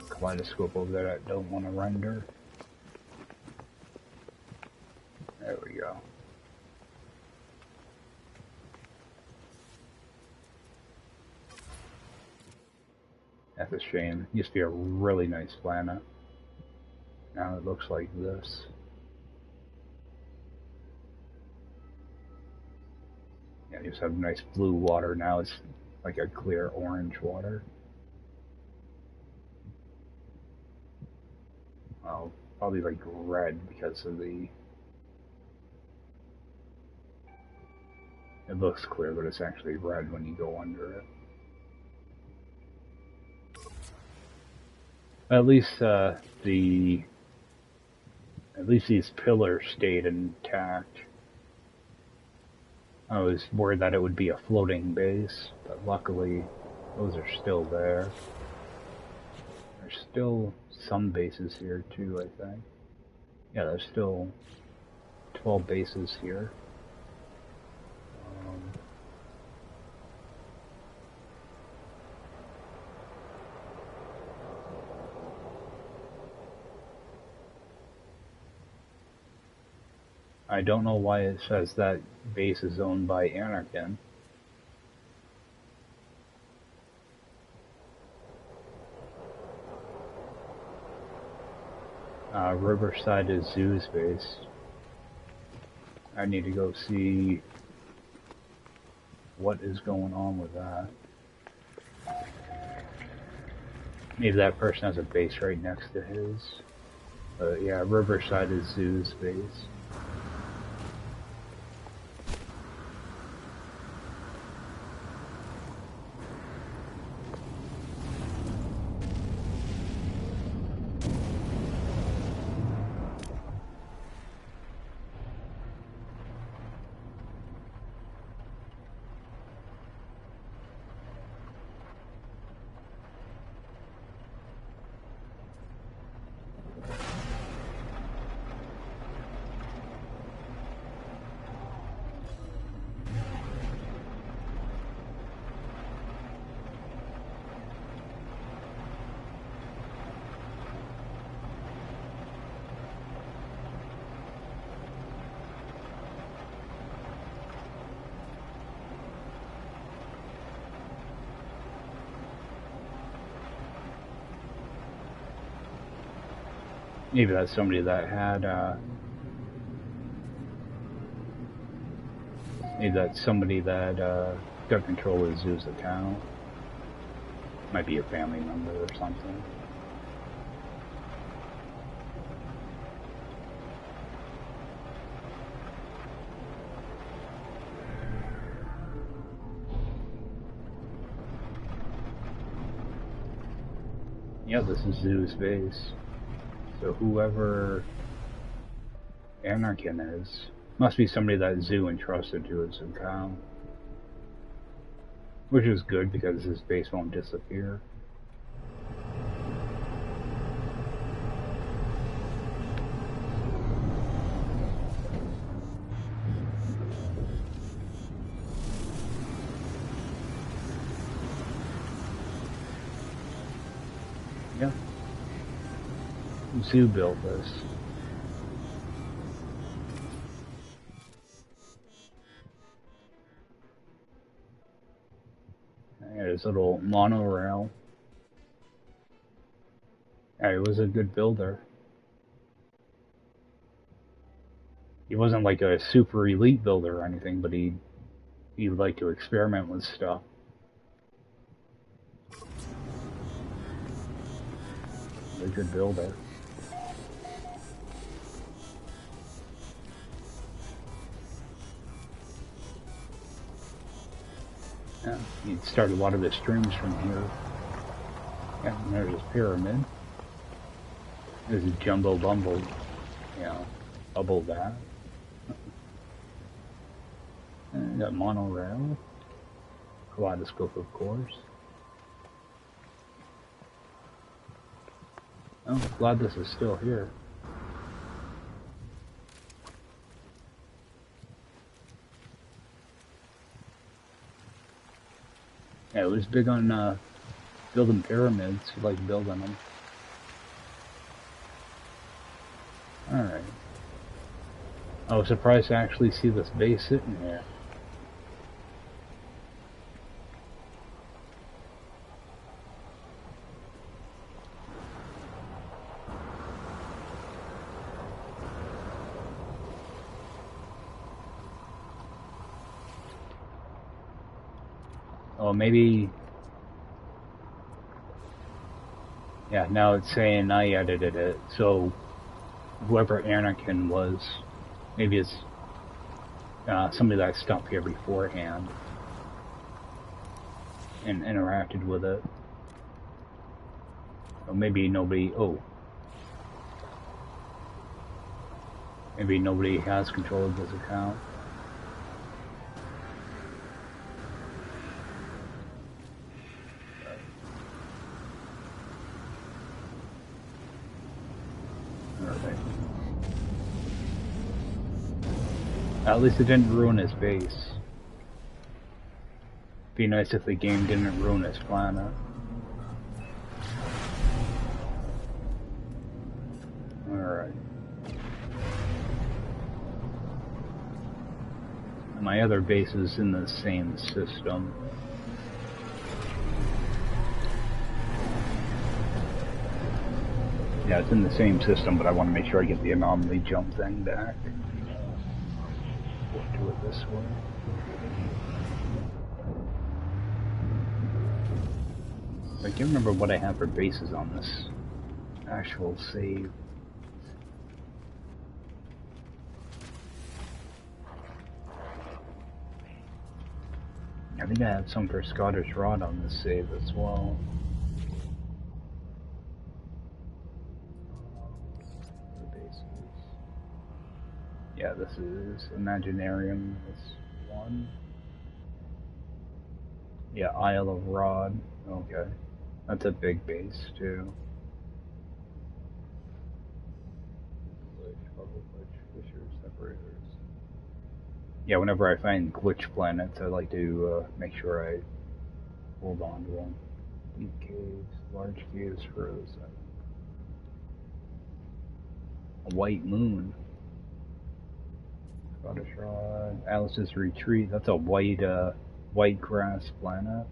Kaleidoscope over there that don't want to render. There we go. That's a shame. It used to be a really nice planet. Now it looks like this. Yeah, you just have nice blue water. Now it's like a clear orange water. Well, probably like red because of the... It looks clear, but it's actually red when you go under it. At least these pillars stayed intact. I was worried that it would be a floating base, but luckily those are still there. There's still some bases here too, I think. Yeah, there's still 12 bases here. I don't know why it says that base is owned by Anakin. Riverside is Zoo's base. I need to go see what is going on with that. Maybe that person has a base right next to his. But yeah, Riverside is Zoo's base. Maybe that's somebody that had, maybe that's somebody that got control of Zoo's account. Might be a family member or something. Yeah, this is Zoo's base. So whoever Anarchin is, must be somebody that Zoo entrusted to his account. Which is good because his base won't disappear. Yeah. Zoo built this. There's a little monorail. Yeah, he was a good builder. He wasn't like a super elite builder or anything, but he liked to experiment with stuff. A good builder. Yeah, you'd start a lot of the streams from here. Yeah, and there's this pyramid. There's a jumbo bumble, you know, bubble that. And got monorail. Kaleidoscope, of course. Oh, glad this is still here. Yeah, it was big on building pyramids, like building them. Alright. I was surprised to actually see this base sitting here. Oh, maybe... Yeah, now it's saying I edited it, so whoever Anakin was, maybe it's somebody that stopped here beforehand and interacted with it. Or maybe nobody... Oh. Maybe nobody has control of this account. At least it didn't ruin his base. Be nice if the game didn't ruin his planet. Alright. My other base is in the same system. Yeah, it's in the same system, but I want to make sure I get the anomaly jump thing back. We'll do it this way. I can't remember what I have for bases on this actual save. I think I have some for Scottish Rod on this save as well. Yeah, this is Imaginarium, this one. Yeah, Isle of Rod. Okay. That's a big base, too. Glitch, bubble glitch, fissures, separators. Yeah, whenever I find glitch planets, I like to make sure I hold on to them. Deep caves, large caves frozen. A white moon. Scottish Rod, Alice's Retreat. That's a white, white grass planet.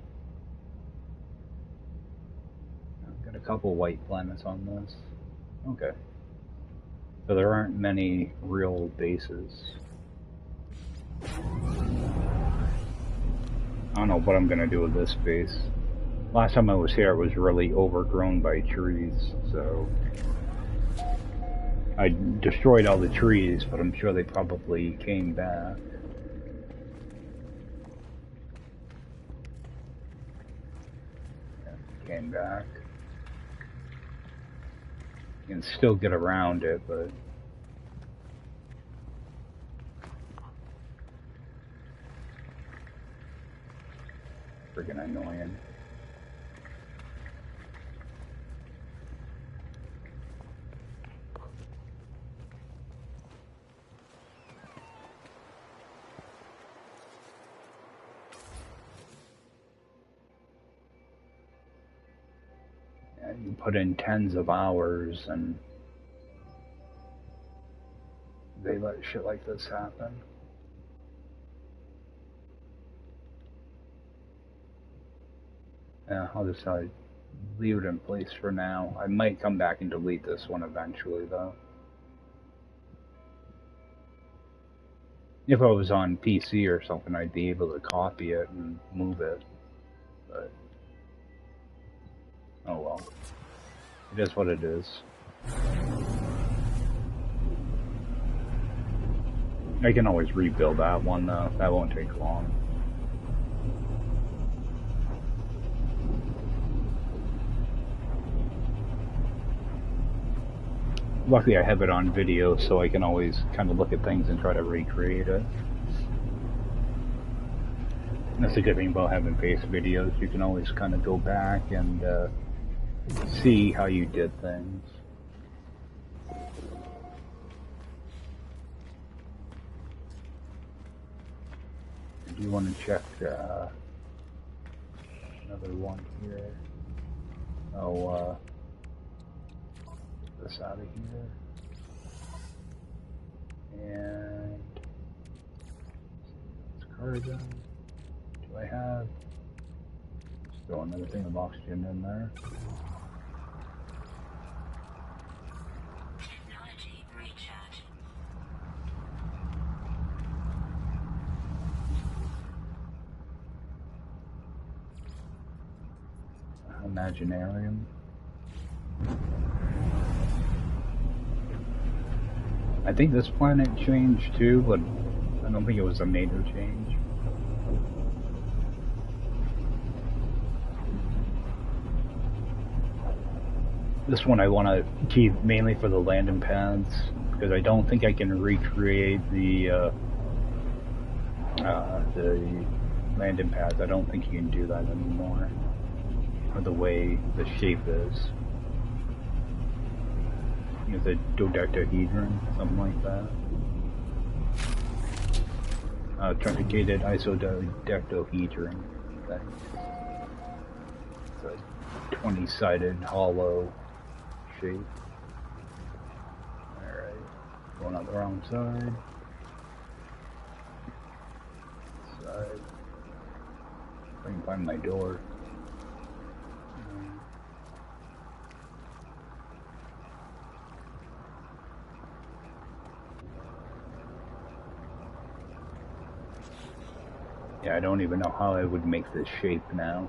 I've got a couple white planets on this. Okay. So there aren't many real bases. I don't know what I'm gonna do with this base. Last time I was here, it was really overgrown by trees, so... I destroyed all the trees, but I'm sure they probably came back. Yeah, came back. You can still get around it, but... Friggin' annoying. You put in tens of hours and they let shit like this happen. Yeah, I'll just leave it in place for now. I might come back and delete this one eventually, though. If I was on PC or something, I'd be able to copy it and move it. But, oh well. It is what it is. I can always rebuild that one, though. That won't take long. luckily I have it on video, so I can always kind of look at things and try to recreate it. And that's the good thing about having face videos. You can always kind of go back and see how you did things. Do you want to check another one here? Oh, get this out of here. And it's carbon. Do I have? Let's throw another thing of oxygen in there. Technology recharge. Imaginarium. I think this planet changed too, but I don't think it was a major change. This one I want to keep mainly for the landing pads, because I don't think I can recreate the landing pads. I don't think you can do that anymore, or the way the shape is. It's a dodecahedron, something like that. Truncated isodecahedron thing. It's a 20-sided hollow shape. Alright, going on the wrong side. Side. If I can find my door. Yeah, I don't even know how I would make this shape now.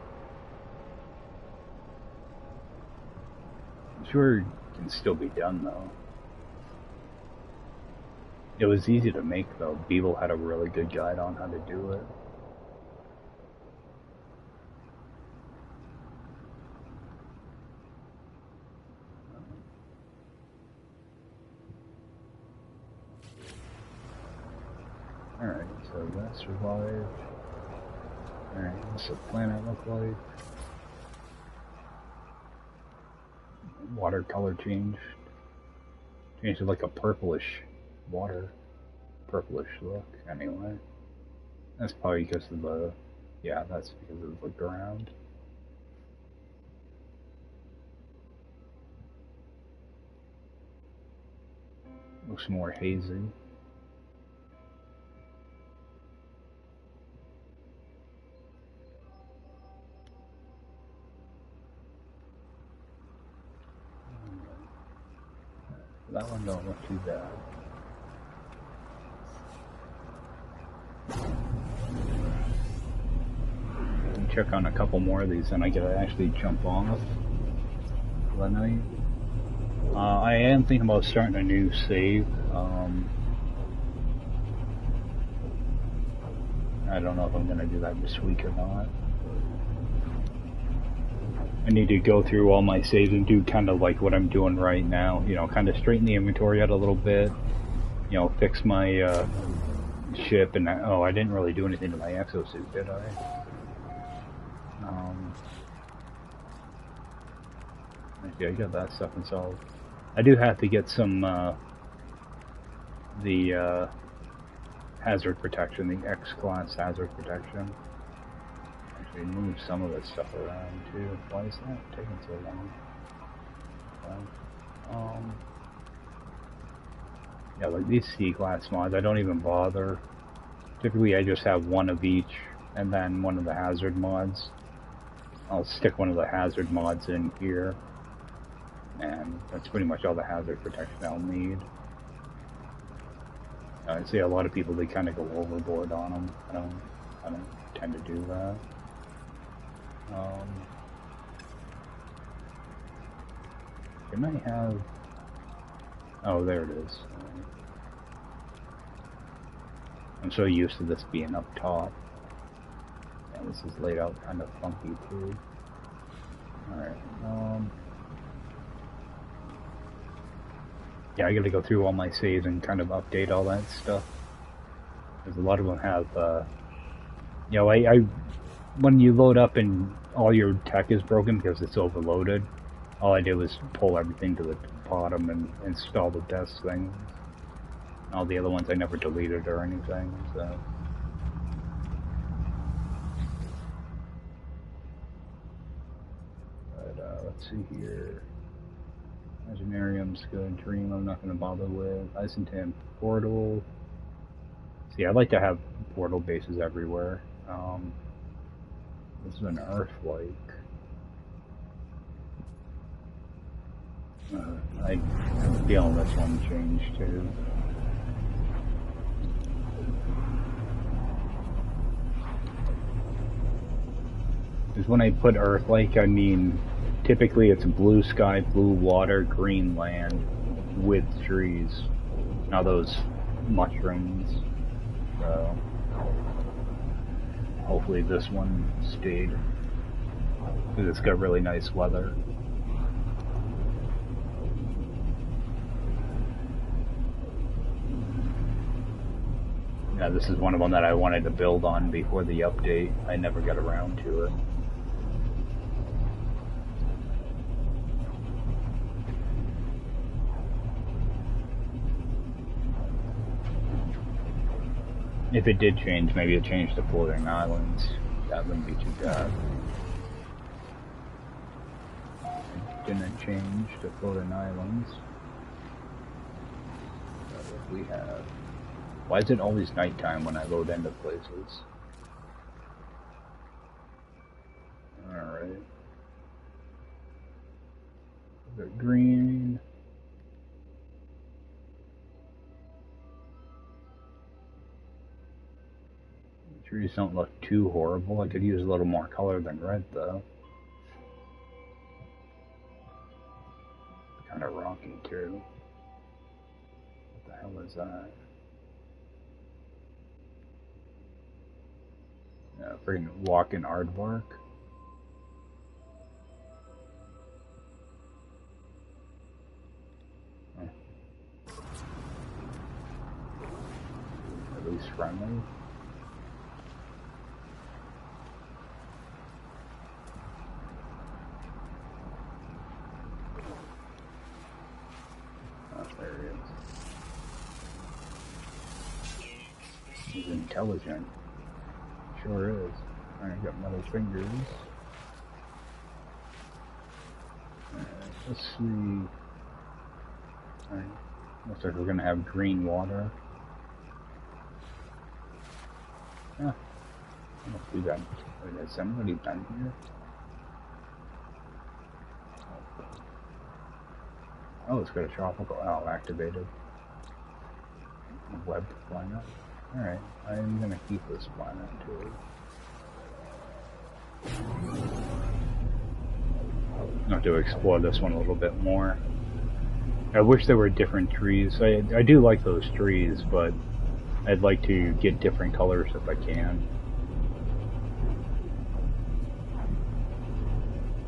I'm sure it can still be done though. It was easy to make though. Beetle had a really good guide on how to do it. Alright, so that survived. Alright, what's the planet look like? Water color changed. Changed to like a purplish water. Purplish look, anyway. That's probably because of the... yeah, that's because of the ground. Looks more hazy. That one don't look too bad. Check on a couple more of these and I could actually jump off for the night. I am thinking about starting a new save. I don't know if I'm going to do that this week or not. I need to go through all my saves and do kind of like what I'm doing right now. You know, kind of straighten the inventory out a little bit. You know, fix my ship and... oh, I didn't really do anything to my exosuit, did I? Okay, I got that stuff installed. I do have to get some the hazard protection, the X-class hazard protection. Actually, move some of this stuff around too. Why is that taking so long? Yeah, like these C-class mods, I don't even bother. Typically, I just have one of each, and then one of the hazard mods. I'll stick one of the hazard mods in here, and that's pretty much all the hazard protection I'll need. I see a lot of people, they kind of go overboard on them. I don't tend to do that. It might have... oh, there it is. I'm so used to this being up top. And this is laid out kind of funky too. Alright, Yeah, I gotta go through all my saves and kind of update all that stuff. Because a lot of them have, you know, when you load up and all your tech is broken because it's overloaded, all I did was pull everything to the bottom and install the best things. All the other ones I never deleted or anything, so. But, let's see here. Imaginarium's good. Dream I'm not going to bother with. Isentam Portal. See, I like to have portal bases everywhere. This is an Earth-like. I have a feeling this one changed too. Because when I put Earth-like, I mean typically it's blue sky, blue water, green land with trees. Now those mushrooms. So hopefully this one stayed. Because it's got really nice weather. Yeah, this is one of them that I wanted to build on before the update. I never got around to it. If it did change, maybe it changed to floating islands. That wouldn't be too bad. It didn't change to floating islands. So what we have. Why is it always nighttime when I load into places? Alright. The green. The trees don't look too horrible. I could use a little more color than red though. Kind of rocky too. What the hell is that? Freaking walking aardvark. Huh. At least friendly. Oh, there he is. He's intelligent. Sure is. Alright, got metal fingers. Let's see. Alright, looks like we're gonna have green water. Yeah, let's do that. Wait, has somebody been here? Oh, it's got a tropical owl activated. A web planet. Alright, I'm gonna keep this planet too. I'll have to explore this one a little bit more. I wish there were different trees. I do like those trees, but I'd like to get different colors if I can.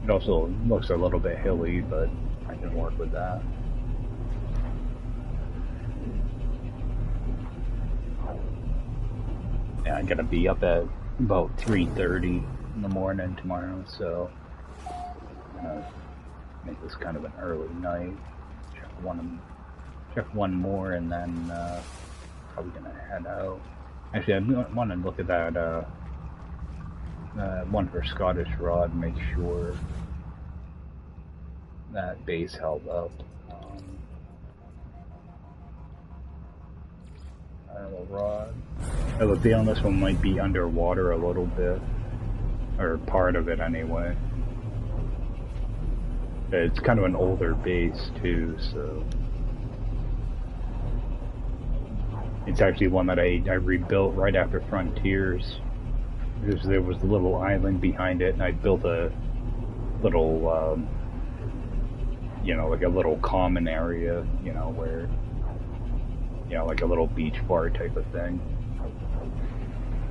It also looks a little bit hilly, but I can work with that. Yeah, I gotta be up at about 3:30 in the morning tomorrow, so I'm gonna make this kind of an early night. Check one more, and then probably gonna head out. Actually, I want to look at that one for Scottish Rod, make sure that base held up. Rod. I have a feeling this one might be underwater a little bit, or part of it anyway. It's kind of an older base too, so it's actually one that I rebuilt right after Frontiers, because there was a little island behind it, and I built a little, you know, like a little common area, you know, where, you know, like a little beach bar type of thing.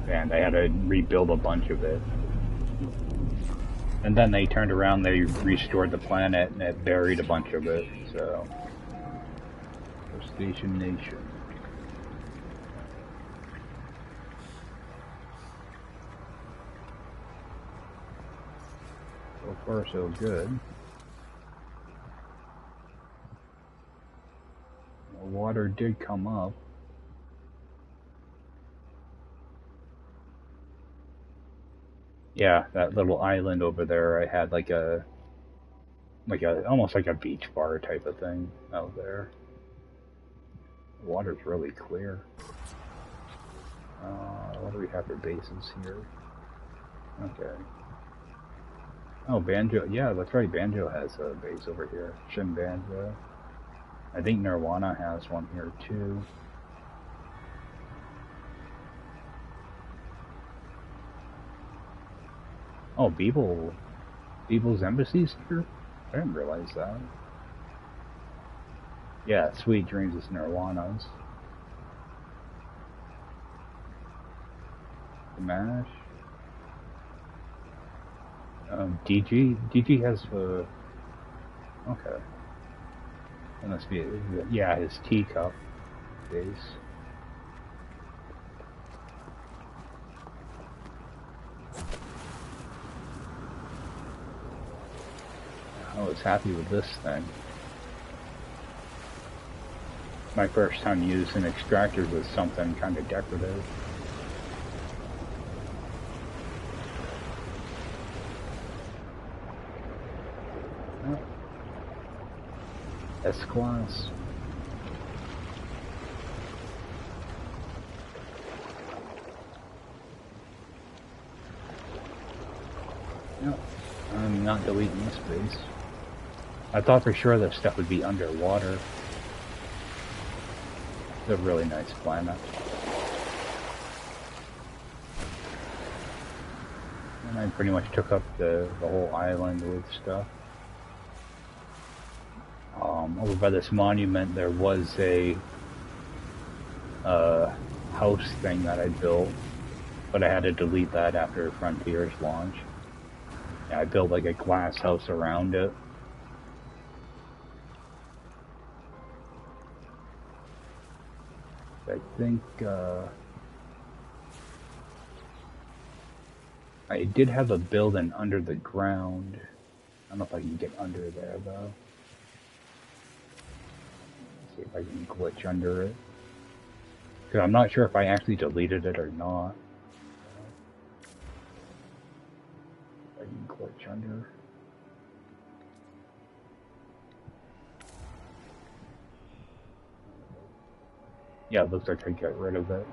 And I had to rebuild a bunch of it. And then they turned around, they restored the planet, and it buried a bunch of it, so. Station Nation. So far, so good. The water did come up. Yeah, that little island over there, I had like a almost like a beach bar type of thing out there. The water's really clear. What do we have for bases here? Okay. Oh, Banjo. Yeah, that's right. Banjo has a base over here. Shin Banjo. I think Nirvana has one here too. Oh, Beeble's embassy's here? I didn't realize that. Yeah, Sweet Dreams is Nirvana's. Smash. DG has okay. That must be yeah, his teacup base. I was happy with this thing. My first time using extractors was something kind of decorative. Oh. S-Class. Yep. I'm not deleting this base. I thought for sure this stuff would be underwater. It's a really nice planet. And I pretty much took up the whole island with stuff. Over by this monument there was a house thing that I built, but I had to delete that after Frontiers launch. Yeah, I built like a glass house around it. I think I did have a building under the ground. I don't know if I can get under there though. See if I can glitch under it. Because I'm not sure if I actually deleted it or not. If I can glitch under. Yeah, it looks like I got rid of it.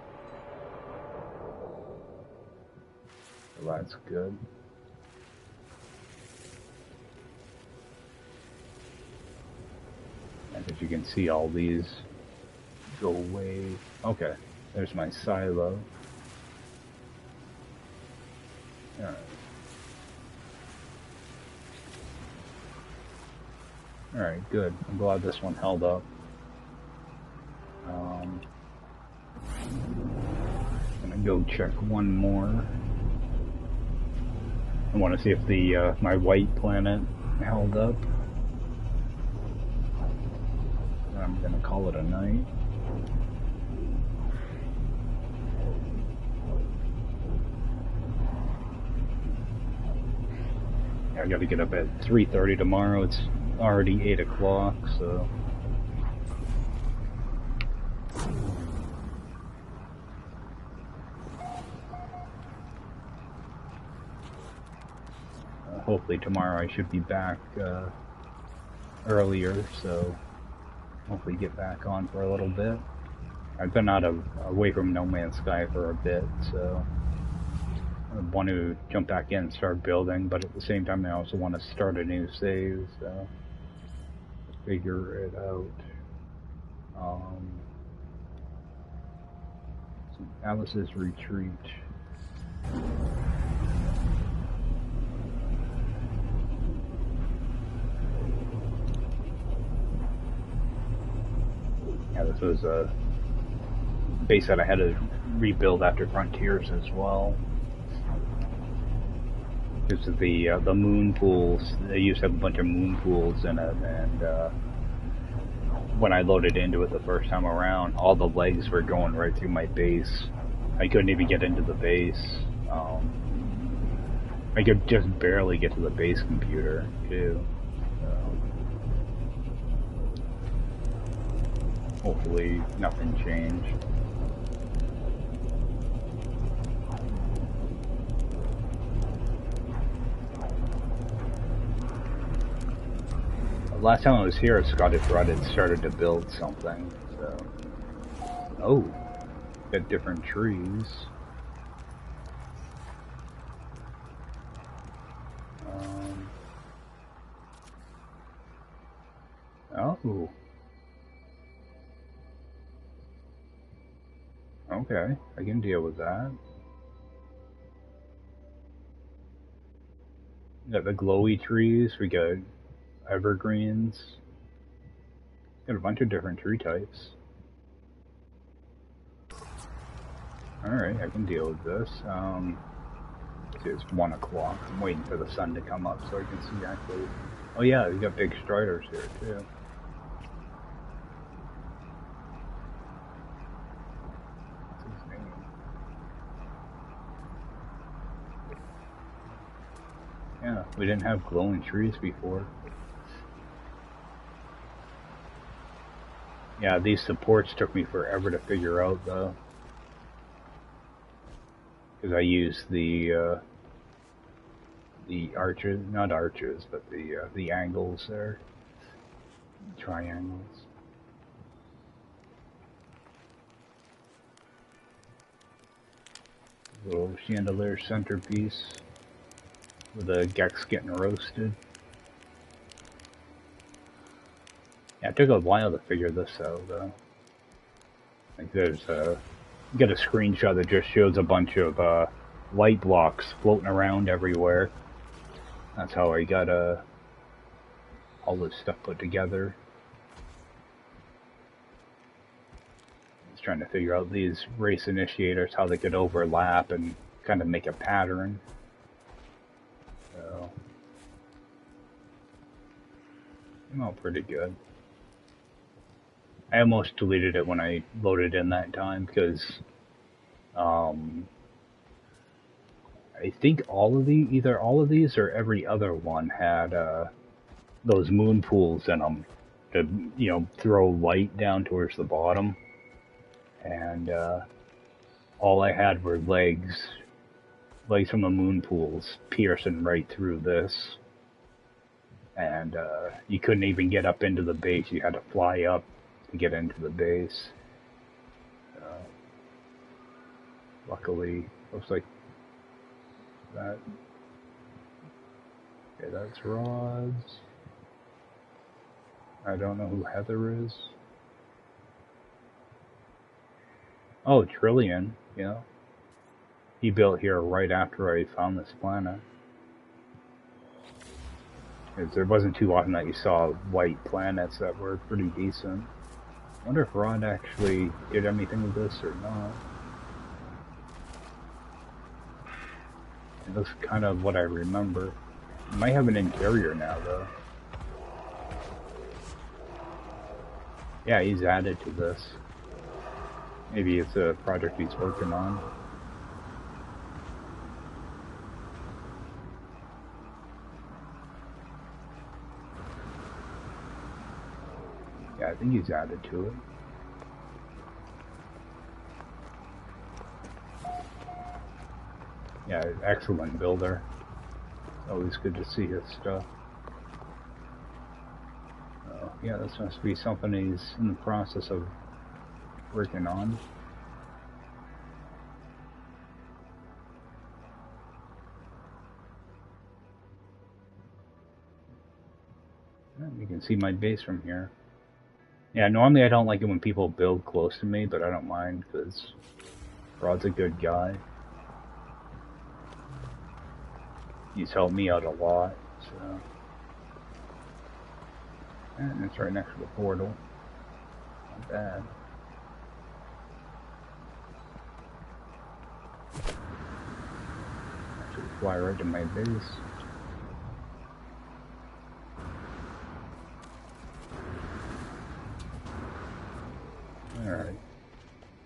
So that's good. And as you can see, all these go away. Okay, there's my silo. Alright. Alright, good. I'm glad this one held up. I'm gonna go check one more. I want to see if the my white planet held up. I'm gonna call it a night. Yeah, I gotta get up at 3:30 tomorrow. It's already 8 o'clock, so. Hopefully tomorrow I should be back earlier, so hopefully get back on for a little bit. I've been away from No Man's Sky for a bit, so I want to jump back in and start building, but at the same time I also want to start a new save, so figure it out. Alice's Retreat. Yeah, this was a base that I had to rebuild after Frontiers as well. Because of the moon pools, they used to have a bunch of moon pools in it, and when I loaded into it the first time around, all the legs were going right through my base. I couldn't even get into the base. I could just barely get to the base computer, too. So, hopefully nothing changed. Last time I was here, Scottish Rod had started to build something, so... Oh, got different trees. Oh. Okay, I can deal with that. We got the glowy trees, we got evergreens. Got a bunch of different tree types. Alright, I can deal with this. See, it's 1 o'clock. I'm waiting for the sun to come up so I can see actually. Oh yeah, we got big striders here too. What's his name? Yeah, we didn't have glowing trees before. Yeah, these supports took me forever to figure out though. Because I used the arches, not arches, but the angles there. Triangles. Little chandelier centerpiece with a gex getting roasted. Yeah, it took a while to figure this out though. Like there's you got a screenshot that just shows a bunch of light blocks floating around everywhere. That's how I got all this stuff put together. I was trying to figure out these race initiators, how they could overlap and kind of make a pattern. So, came out pretty good. I almost deleted it when I loaded in that time because I think either all of these or every other one had those moon pools in them to, you know, throw light down towards the bottom. And all I had were legs from the moon pools piercing right through this. And you couldn't even get up into the base. You had to fly up to get into the base. Luckily, looks like that. Okay, that's rods. I don't know who Heather is. Oh, Trillion, you know. He built here right after I found this planet. Because there wasn't too often that you saw white planets that were pretty decent. I wonder if Rod actually did anything with this or not. It looks kind of what I remember. It might have an interior now, though. Yeah, he's added to this. Maybe it's a project he's working on. Yeah, I think he's added to it. Yeah, excellent builder. Always good to see his stuff. Yeah, this must be something he's in the process of working on. You can see my base from here. Yeah, normally I don't like it when people build close to me, but I don't mind because Rod's a good guy. He's helped me out a lot, so. And it's right next to the portal. Not bad. Actually fly right to my base. Alright.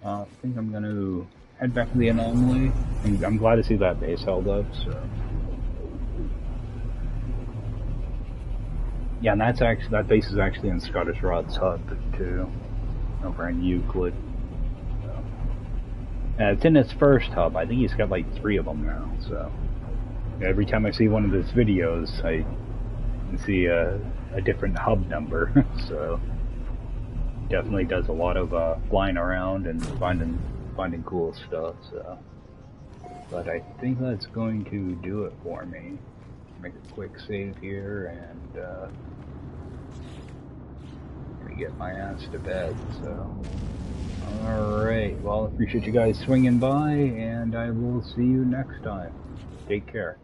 I think I'm gonna head back to the anomaly. I'm glad to see that base held up, so. Yeah, and that base is actually in Scottish Rod's hub, too. Over in Euclid. So. It's in his first hub. I think he's got like 3 of them now, so. Every time I see one of his videos, I can see a different hub number, so. Definitely does a lot of flying around and finding cool stuff. So, but I think that's going to do it for me. Make a quick save here and get my ass to bed. So, all right. Well, I appreciate you guys swinging by, and I will see you next time. Take care.